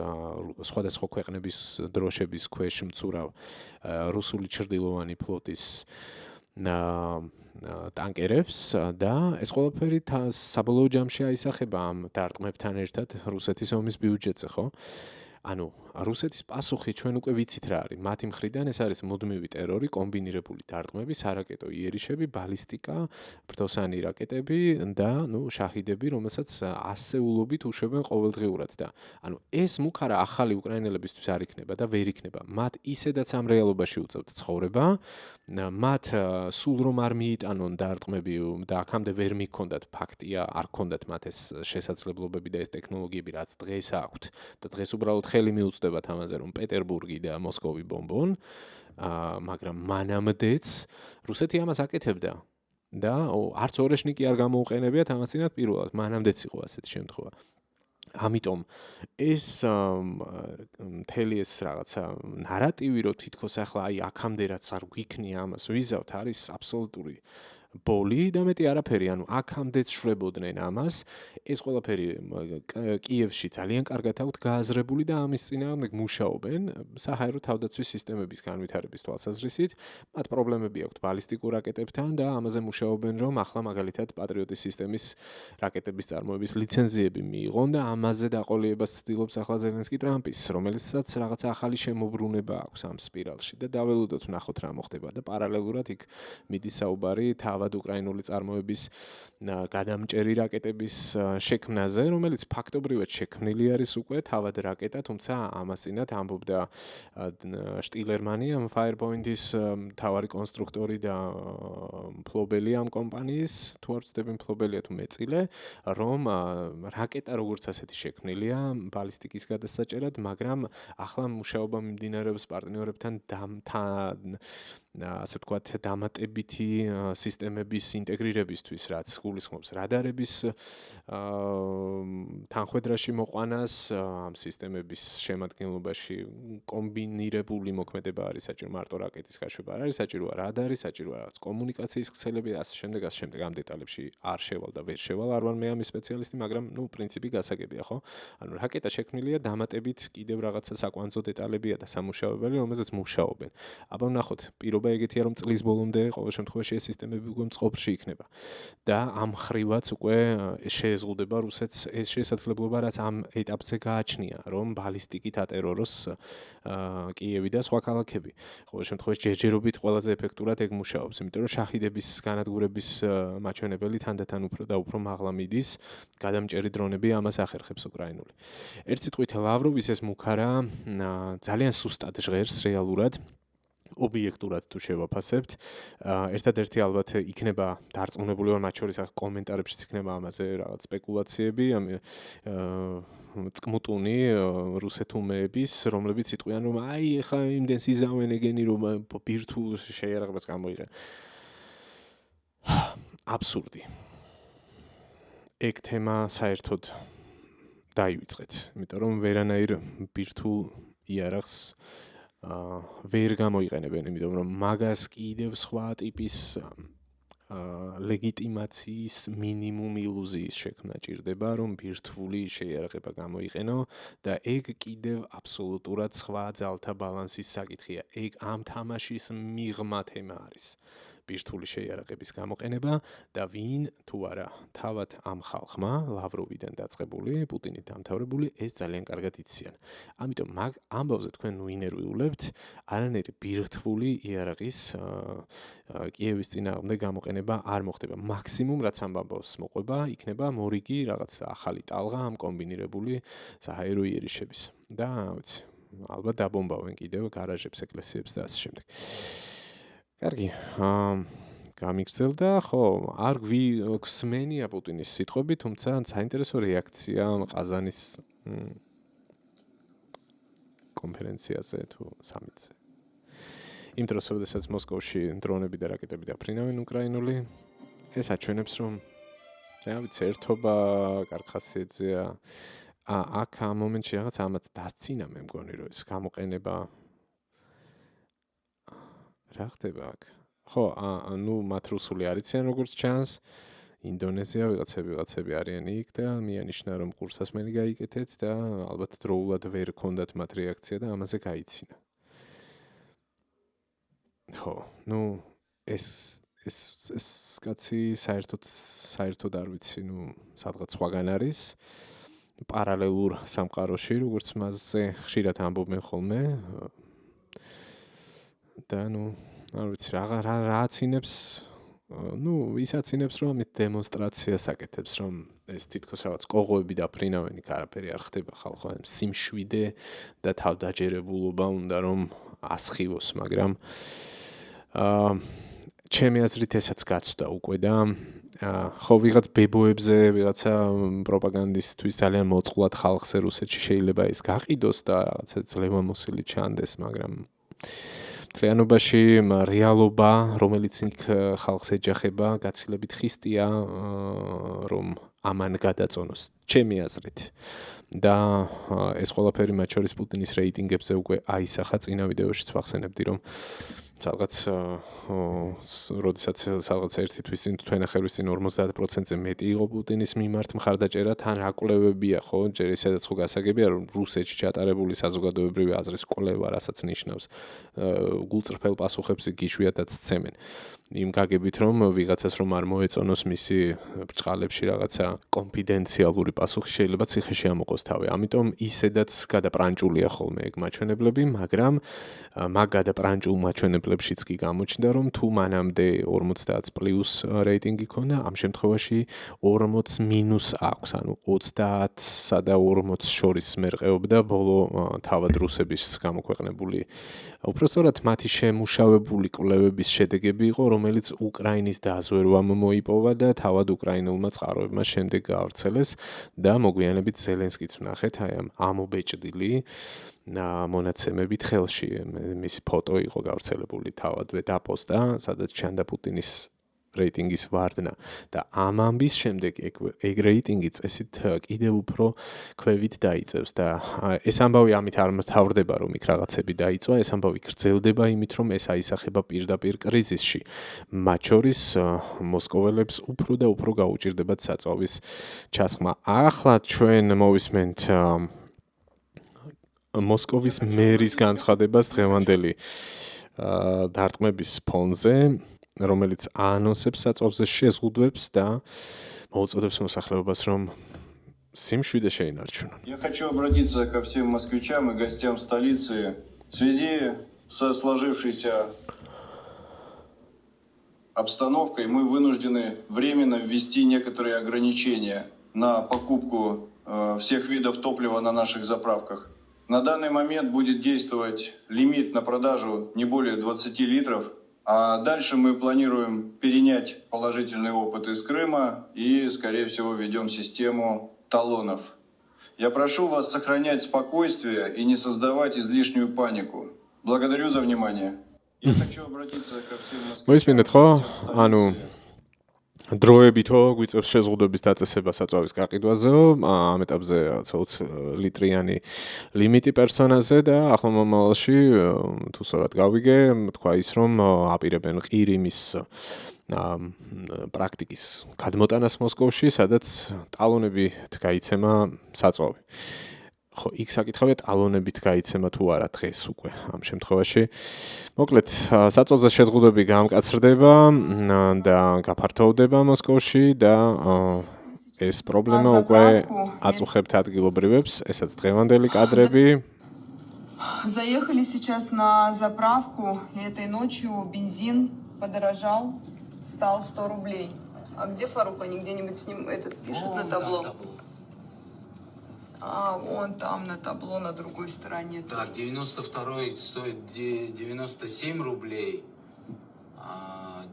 სხვადასხვა ქვეყნების დროშების ქვეშ მცურავ რუსული ჩრდილოვანი ფლოტის ტანკერებს და ეს ყველაფერი საბოლოო ჯამში აისახება ამ დარტყმებთან ერთად რუსეთის ომის ბიუჯეტზე, ხო? ანუ რუსეთის პასუხი ჩვენ უკვე ვიცით რა არის. მათი მხრიდან ეს არის მუდმივი ტერორი, კომბინირებული დარტყმები, სარაკეტო იერიშები, ბალისტიკა, ბრძოსანი რაკეტები და შაჰიდები, რომელსაც ასეულობით უშვებენ ყოველდღიურად და ანუ ეს მუქარა ახალი უკრაინელებისთვის არ იქნება და ვერ იქნება. მათ ისედაც ამ რეალობაში უწევთ ცხოვრება, მათ სულ რომ არ მიიტანონ დარტყმები და აქამდე ვერ მიქონდათ ფაქტია, არ ქონდათ მათ ეს შესაძლებლობები და ეს ტექნოლოგიები, რაც დღეს აქვთ და დღეს უბრალოდ ხელი მიუწვდებათ ამაზე, რომ პეტერბურგი და მოსკოვი ბომბონ, მაგრამ მანამდეც რუსეთი ამას აკეთებდა და არც ორეშნიკი არ გამოუყენებიათ ამასინათ პირველად, მანამდეც იყო ასეთი შემთხვევა. ამიტომ ეს მთელი ეს რაღაცა ნარატივი, რომ თითქოს ახლა აი აქამდე რაც არ გვიქნია ამას ვიზავთ, არის აბსოლუტური ბოლი და მეტი არაფერი, ანუ აქამდეც შვებოდნენ ამას, ეს ყველაფერი კიევში ძალიან კარგად აქვთ გააზრებული და ამის წინააღმდეგ მუშაობენ საჰაერო თავდაცვის სისტემების განვითარების თვალსაზრისით, მათ პრობლემები აქვთ ბალისტიკურ რაკეტებთან და ამაზე მუშაობენ, რომ ახლა მაგალითად პატრიოტის სისტემის რაკეტების წარმოების ლიცენზიები მიიღონ და ამაზე დაყოლიებას ცდილობს ახლა ზელენსკი ტრამპის, რომელიცაც რაღაცა ახალი შემოbrunება აქვს ამ სპირალში და დაველოდოთ ვნახოთ რა მოხდება და პარალელურად იქ მიდის საუბარი თავად უკრაინული წარმოების გადამჭერი რაკეტების შექმნაზე, რომელიც ფაქტობრივად შექმნილი არის უკვე თავად რაკეტა, თუმცა ამასინათ ამბობდა შტილერმანი, ამ Firepoint-ის მთავარი კონსტრუქტორი და მფლობელი ამ კომპანიის, თუ არ ვცდები მფლობელია თუ მეწილე, რომ რაკეტა როგორც ასეთი შექმნილია ბალისტიკის გადასაჭერად, მაგრამ ახლა მუშაობა მიმდინარეობს პარტნიორებთან ასე ვთქვათ, დამატებითი სისტემების ინტეგრირებისთვის, რაც გულისხმობს რადარების თანხვედრაში მოყვანას, ამ სისტემების შემადგენლობაში კომბინირებული მოქმედება არის საჭირო, მარტო რაკეტის გაშვება არ არის საჭირო, რადარი საჭიროა, რაღაც კომუნიკაციის ქსელები და ასე შემდეგ, ამ დეტალებში არ შევალ და ვერ შევალ, არ ვარ მე ამის სპეციალისტი, მაგრამ პრინციპი გასაგებია, ხო? ანუ რაკეტა შექმნილია დამატებით კიდევ რაღაცა საკვანძო დეტალებია და სამუშაოებელი, რომელზეც მუშაობენ. აბა ვნახოთ, პირობა ეგეთია, რომ წლის ბოლომდე ყოველ შემთხვევაში ეს სისტემები უკვე მწყობრში იქნება. და ამ ხრივაც უკვე შეეზღუდება რუსეთს ეს შესაძლებლობა, რაც ამ ეტაპზე გააჩნია, რომ ბალისტიკით ატეროროს კიევი და სხვა ქალაქები. ყოველ შემთხვევაში ჯერჯერობით ყველაზე ეფექტურად ეგ მუშაობს, იმიტომ რომ შაჰიდების განადგურების მაჩვენებელი თანდათან უფრო და უფრო მაღლა მიდის, გადამჭერი დრონები ამას ახერხებს უკრაინული. ერთ სიტყვით ლავროვის ეს მუქარა ძალიან სუსტად ჟღერს რეალურად. ობიექტურად თუ შევაფასებთ, ერთადერთი ალბათ იქნება დარწმუნებული ვარ, მათ შორის კომენტარებშიც იქნება ამაზე რაღაც სპეკულაციები, წკმუტუნი რუსეთუმეების, რომლებიც იტყვიან, რომ აი ეხა იმდენს იზავენ ეგენი, რომ ბირთვულ შეიარაღებას გამოიყენებენ. აბსურდი. ეგ თემა საერთოდ დაივიწყეთ, იმიტომ რომ ვერანაირ ბირთვულ იარაღს ვერ გამოიყენებენ, იმიტომ რომ მაგას კიდევ სხვა ტიპის ლეგიტიმაციის მინიმუმ ილუზიის შექმნა ჭირდება, რომ ბირთვული შეიარაღება გამოიყენო და ეგ კიდევ აბსოლუტურად სხვა ძალთა ბალანსის საკითხია. ეგ ამ თამაშის მიღმა თემა არის. ბირთვული შეიარაღების გამოყენება და ვინ თუ არა თავად ამ ხალხმა, ლავროვიდან დაწყებული, პუტინით დამთავრებული, ეს ძალიან კარგად იციან. ამიტომ მაგ ამბავზე თქვენ ნუ ინერვიულებთ, არანაირი ბირთვული იარაღის კიევის წინააღმდეგ გამოყენება არ მოხდება. მაქსიმუმ რაც ამ ამბავს მოყვება, იქნება მორიგი რაღაც ახალი ტალღა ამ კომბინირებული საჰაერო იერიშების. და ვიცი, ალბათ დაბომბავენ კიდევ გარაჟებს, ეკლესიებს და ასე შემდეგ. კარგი, გამიგრძელდა, ხო, არ გვსმენია პუტინის სიტყვები, თუმცა საინტერესო რეაქცია ყაზანის კონფერენციაზე თუ სამიტზე. იმ დროს, როდესაც მოსკოვში დრონები და რაკეტები დაფრინავენ უკრაინული, ეს აჩვენებს, რომ ვიცი, ერთობა კარგ ხასიათზეა. აქ ამ მომენტში რაღაც ამათ დასცინა მე მგონი, რომ ეს გამოყენება რა ხდება აქ? ხო, ნუ მათ რუსული არ იციან როგორც ჩანს. ინდონეზია ვიღაცები არიან იქ და მიანიშნა რომ ყურსასმელი გაიკეთეთ და ალბათ დროულად ვერ ქონდათ მათ რეაქცია და ამაზე გაიცინა. ხო, ნუ ეს კაცი საერთოდ არ ვიცი, ნუ სადღაც სხვაგან არის. პარალელურ სამყაროში, როგორც მასზე ხშირად ამბობენ ხოლმე. და ნუ არ ვიცი რა აცინებს, ის აცინებს, რომ ამით დემონსტრაციას აკეთებს, რომ ეს თითქოს რაღაც კოღოები დაფრინავენ, იქ არაფერი არ ხდება, ხალხო სიმშვიდე და თავდაჯერებულობა უნდა რომ ასხივოს, მაგრამ ჩემი აზრით ესაც გაცვდა უკვე და ხო ვიღაც ბებოებზე, ვიღაცა პროპაგანდისტთვის ძალიან მოწყვლად ხალხზე რუსეთში შეიძლება ეს გაყიდოს და რაღაცა ძლევამოსილი ჩანდეს, მაგრამ მთლიანობაში რეალობა, რომელიც იქ ხალხს ეჯახება, გაცილებით ხისტია, რომ ამან გადაწონოს, ჩემი აზრით. და ეს ყველაფერი მათ შორის პუტინის რეიტინგებზე უკვე აისახა წინა ვიდეოშიც ვახსენებდი, რომ სადღაც როდესაც სადღაც ერთი თვის წინ თქვენ ახერვის წინ 50%-ზე მეტი იყო პუტინის მიმართ მხარდაჭერა, თან რა კვლევებია, ხო, ჯერ ისედაც ხო გასაგებია, რომ რუსეთში ჩატარებული საზოგადოებრივი აზრის კვლევა, რასაც ნიშნავს, გულწრფელ პასუხებს იშვიათად სცემენ. იმ გაგებით, რომ ვიღაცას რომ არ მოეწონოს მისი ბრჭყალებში რაღაცა კონფიდენციალური პასუხი შეიძლება ციხეში ამოყოს თავი. ამიტომ ისედაც გადაპრანჭულია ხოლმე ეგ მაჩვენებლები, მაგრამ მაგ გადაპრანჭულ მაჩვენებლებშიც კი გამოჩნდა, რომ თუ მანამდე 50 პლუს რეიტინგი ქონდა, ამ შემთხვევაში 40 მინუს აქვს, ანუ 30-სა და 40-ს შორის მერყეობდა ბოლო თავად რუსების გამოქვეყნებული. უпростоრად მათი შემუშავებული კვლევების შედეგები იყო, რომელიც უკრაინის დაზვერვამ მოიპოვა და თავად უკრაინულმა წყაროებმა შემდეგ გაავრცელეს და მოგვიანებით ზელენსკიც ვნახეთ აი ამ ამობეჭდილი მონაცემებით ხელში. მისი ფოტო იყო გავრცელებული თავადვე დაპოსტა, სადაც ჩანდა პუტინის რეიტინგის ვარდნა და ამ ამბის შემდეგ ეგ რეიტინგი წესით კიდევ უფრო ქვევით დაიწევს და ეს ამბავი ამით არ მთავრდება, რომ იქ რაღაცები დაიწვა, ეს ამბავი გრძელდება იმით, რომ ეს აისახება პირდაპირ კრიზისში. მათ შორის მოსკოველებს უფრო და უფრო გაუჭირდებათ საწვავის ჩასხმა. ახლა ჩვენ მოვისმენთ მოსკოვის მერის განცხადებას დღევანდელი დარტყმების фонზე, რომელიც აანონსებს საწვავზე შეზღუდვებს და მოუწოდებს მოსახლეობას, რომ სიმშვიდე შეინარჩუნონ. Я хочу обратиться ко всем москвичам и гостям столицы. В связи со сложившейся обстановкой мы вынуждены временно ввести некоторые ограничения на покупку всех видов топлива на наших заправках. На данный момент будет действовать лимит на продажу не более 20 литров. А дальше мы планируем перенять положительный опыт из Крыма и, скорее всего, введем систему талонов. Я прошу вас сохранять спокойствие и не создавать излишнюю панику. Благодарю за внимание. Я хочу обратиться ко всем москвичам. დროებითო გვიწევს შეზღუდვების დაწესება საწვავის გაყიდვაზე, ამ ეტაპზე 20 ლიტრიანი ლიმიტი პერსონაზე და ახლა მომავალში თუ სწორად გავიგე, თქვა ის რომ აპირებენ ყირიმის პრაქტიკის გადმოტანას მოსკოვში, სადაც ტალონებით გაიცემა საწვავი. ხო, იქ საკითხავია ტალონებით გაიცემა თუ არა დღეს უკვე ამ შემთხვევაში. მოკლედ, საწვავზე შეზღუდვები გამკაცრდება და გაფართოვდება მოსკოვში და ეს პრობლემა უკვე აწუხებთ ადგილობრივებს, ესაც დღევანდელი კადრები. Заехали сейчас на заправку, и этой ночью бензин подорожал, стал 100 рублей. А где Фарук? Они где-нибудь с ним пишут на табло? Вон там на табло на другой стороне. Так, 92-й стоит 97 рублей,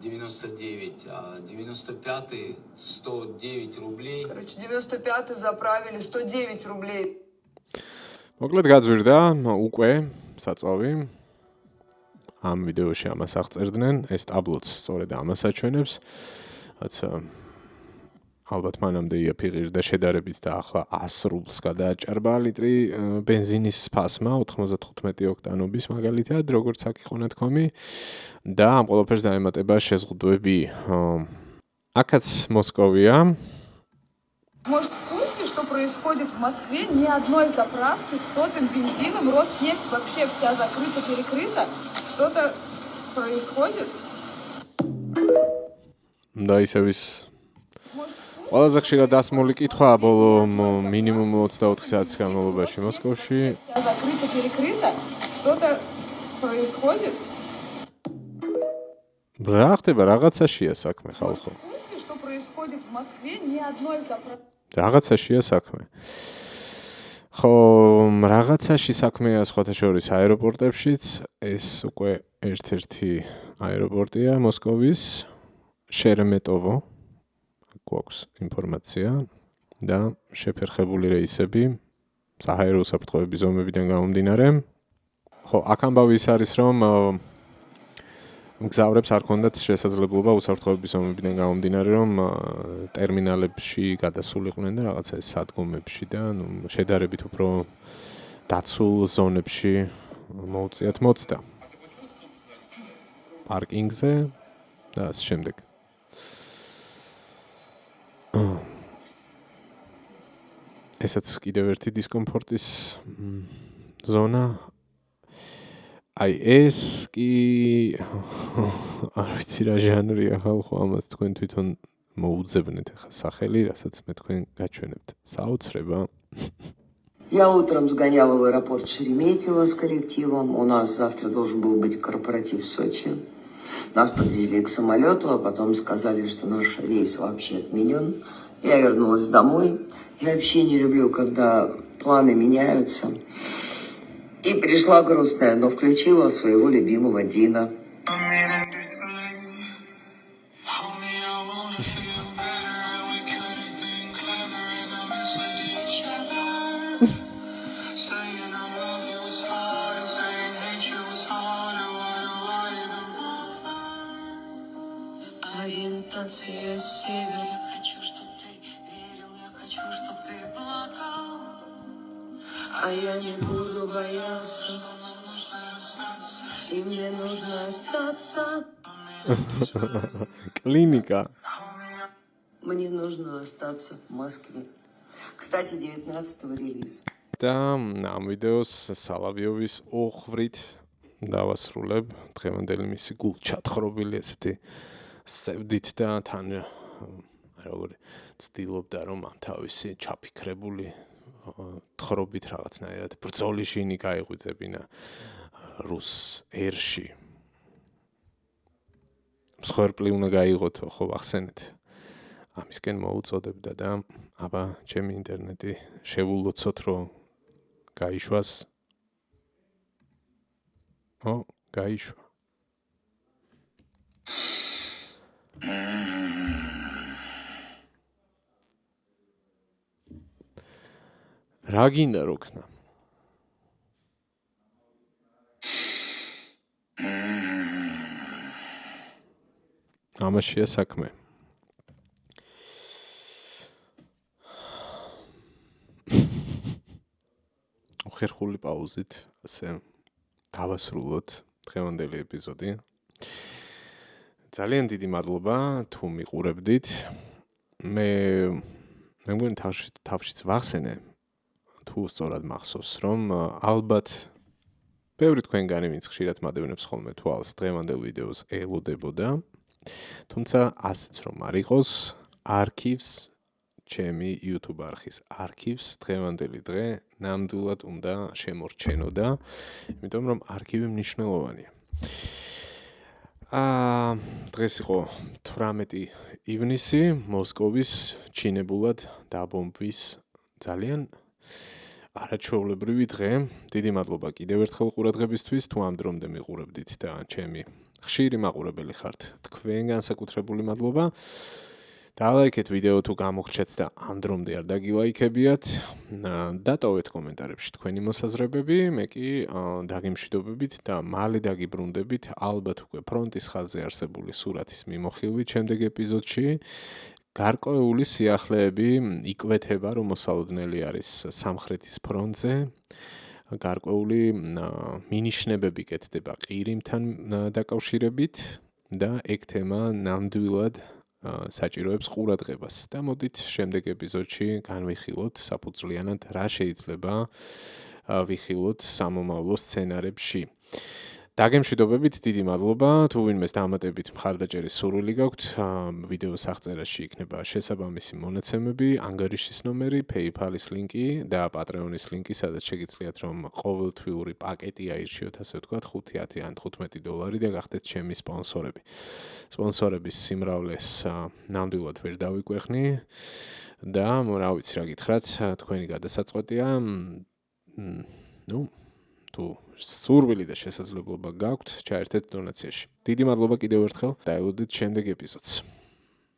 99, а 95-й 109 рублей. Короче, 95-й заправили 109 рублей. მოკლედ გაძვირდა უკვე საწვავი. ამ ვიდეოში ამას აღწერდნენ, ეს ტაბლოც სწორედ ამას აჩვენებს. ალბათ მანამდე იაფიღირდა შედარებით და ახლა 100 რუბლს გადააჭარბა ლიტრი ბენზინის ფასმა 95 ოქტანობის მაგალითად, როგორც აქ იყო ნათქვამი და ამ ყველაფერს დაემატება შეზღუდვები. აქაც მოსკოვია. Может, в курсе, что происходит в Москве? Ни одной заправки с сотым бензином, Роснефть вообще вся закрыта, перекрыта. Что-то происходит? და ისევის ყველაზე ხშირად დასმული კითხვაა ბოლო მინიმუმ 24 საათის განმავლობაში მოსკოვში. Закрыто, перекрыто. Что-то происходит? რა ხდება, რაღაცაშია საქმე ხალხო. В курсе, что происходит в Москве? Ни одной заправки. რაღაცაშია საქმე. ხო, რაღაცაში საქმეა სხვათა შორის აეროპორტებშიც, ეს უკვე ერთ-ერთი აეროპორტია მოსკოვის შერემეტოვო გვაქვს ინფორმაცია და შეფერხებული რეისები საჰაერო უსაფრთხოების ზომებიდან გამომდინარე. ხო, აქ ამბავი ის არის, რომ მგზავრებს არ ქონდათ შესაძლებლობა უსაფრთხოების ზომებიდან გამომდინარე, რომ ტერმინალებში გადასულიყვნენ და რაღაცა ეს სადგომებში და შედარებით უფრო დაცულ ზონებში მოუწიათ მოცდა. პარკინგზე და ასე შემდეგ. ესაც კიდევ ერთი დისკომფორტის ზონა. აი ეს კი არ ვიცი რა ჟანრია ხალხო, ამას თქვენ თვითონ მოუძებნეთ ახლა სახელი, რასაც მე თქვენ გაჩვენებთ. Საოცრება. Я утром сгоняла в аэропорт Шереметьево с коллективом. У нас завтра должен был быть корпоратив в Сочи. Нас подвезли к самолету, а потом сказали, что наш рейс вообще отменен. Я вернулась домой. Я вообще не люблю, когда планы меняются. И пришла грустная, но включила своего любимого Дина. Ориентация север. Я хочу, чтоб ты верил, я хочу, чтоб ты плакал. А я не буду бояться, что нам нужно расстаться, и мне нужно остаться. Клиника. Мне нужно остаться в Москве. Кстати, 19-го релиз. და ამ ვიდეოს სალავიოვის ოხრით დავასრულებ. დღევანდელი მისი გულჩათხრობილი ესეთი სევდით და თან როგორი ცდილობდა რომ ამ თავისი ჩაფიქრებული თხრობით რაღაცნაირად ბრძოლის ჟინი გაიღვიძებინა რუს ერში. მსხვერპლი უნდა გაიღოთ, ხო ახსენეთ. ამისკენ მოუწოდებდა და აბა ჩემი ინტერნეტი შევულოცოთ რომ გაიშვას. გაიშვა. რა გინდა როქნა? ამაშია საქმე. ხერხული პაუზით ასე დავასრულოთ დღევანდელი ეპიზოდი. ძალიან დიდი მადლობა თუ მიყურებდით. მე მგონი თავშიც ვახსენე თუ სწორად მახსოვს რომ ალბათ ბევრი თქვენგანი ვინც ხშირად მადევნებს ხოლმე თვალს დღევანდელ ვიდეოს ელოდებოდა. თუმცა ასეც რომ არ იყოს, არქივს ჩემი YouTube არხის არქივს დღევანდელი დღე ნამდვილად უნდა შემორჩენოდა, იმიტომ რომ არქივი მნიშვნელოვანია. დღეს იყო 18 ივნისი, მოსკოვის ჩინებულად დაბომბვის ძალიან არაჩვეულებრივი დღე. დიდი მადლობა კიდევ ერთხელ ყურადღებისთვის, თუ ამ დრომდე მიყურებდით და ჩემი ხშირი მაყურებელი ხართ. თქვენ განსაკუთრებული მადლობა. დალაიქეთ ვიდეო თუ გამოგრჩეთ და ამ დრომდე არ დაგილაიქებიათ. დატოვეთ კომენტარებში თქვენი მოსაზრებები, მე კი დაგიმშვიდობებით და მალე დაგიბრუნდებით ალბათ უკვე ფრონტის ხაზზე არსებული სურათის მიმოხილვით შემდეგ ეპიზოდში. გარკვეული სიახლეები იკვეთება, რომ მოსალოდნელი არის სამხრეთის ფრონტზე. გარკვეული მინიშნებები კეთდება ყირიმთან დაკავშირებით და ეგ თემა ნამდვილად საჭიროებს ყურადღებას და მოდით შემდეგ ეპიზოდში განვიხილოთ საფუძვლიანად რა შეიძლება ვიხილოთ სამომავლო სცენარებში. დაგემშვიდობებით, დიდი მადლობა. თუ ვინმეს დამატებით მხარდაჭერის სურვილი გაქვთ, ვიდეოს აღწერაში იქნება შესაბამისი მონაცემები, ანგარიშის ნომერი, PayPal-ის ლინკი და Patreon-ის ლინკი, სადაც შეგიძლიათ რომ ყოველთვიური პაკეტი აირჩიოთ, ასე ვთქვათ, 5, 10 ან 15 დოლარი და გახდეთ ჩემი სპონსორები. სპონსორების სიმრავლეს ნამდვილად ვერ დავიკვეხნი და რა ვიცი რა გითხრათ, თქვენი გადასაწყვეტია. თუ სურვილი და შესაძლებლობა გაქვთ ჩაერთეთ დონაციაში. დიდი მადლობა კიდევ ერთხელ. დაელოდეთ შემდეგ ეპიზოდს.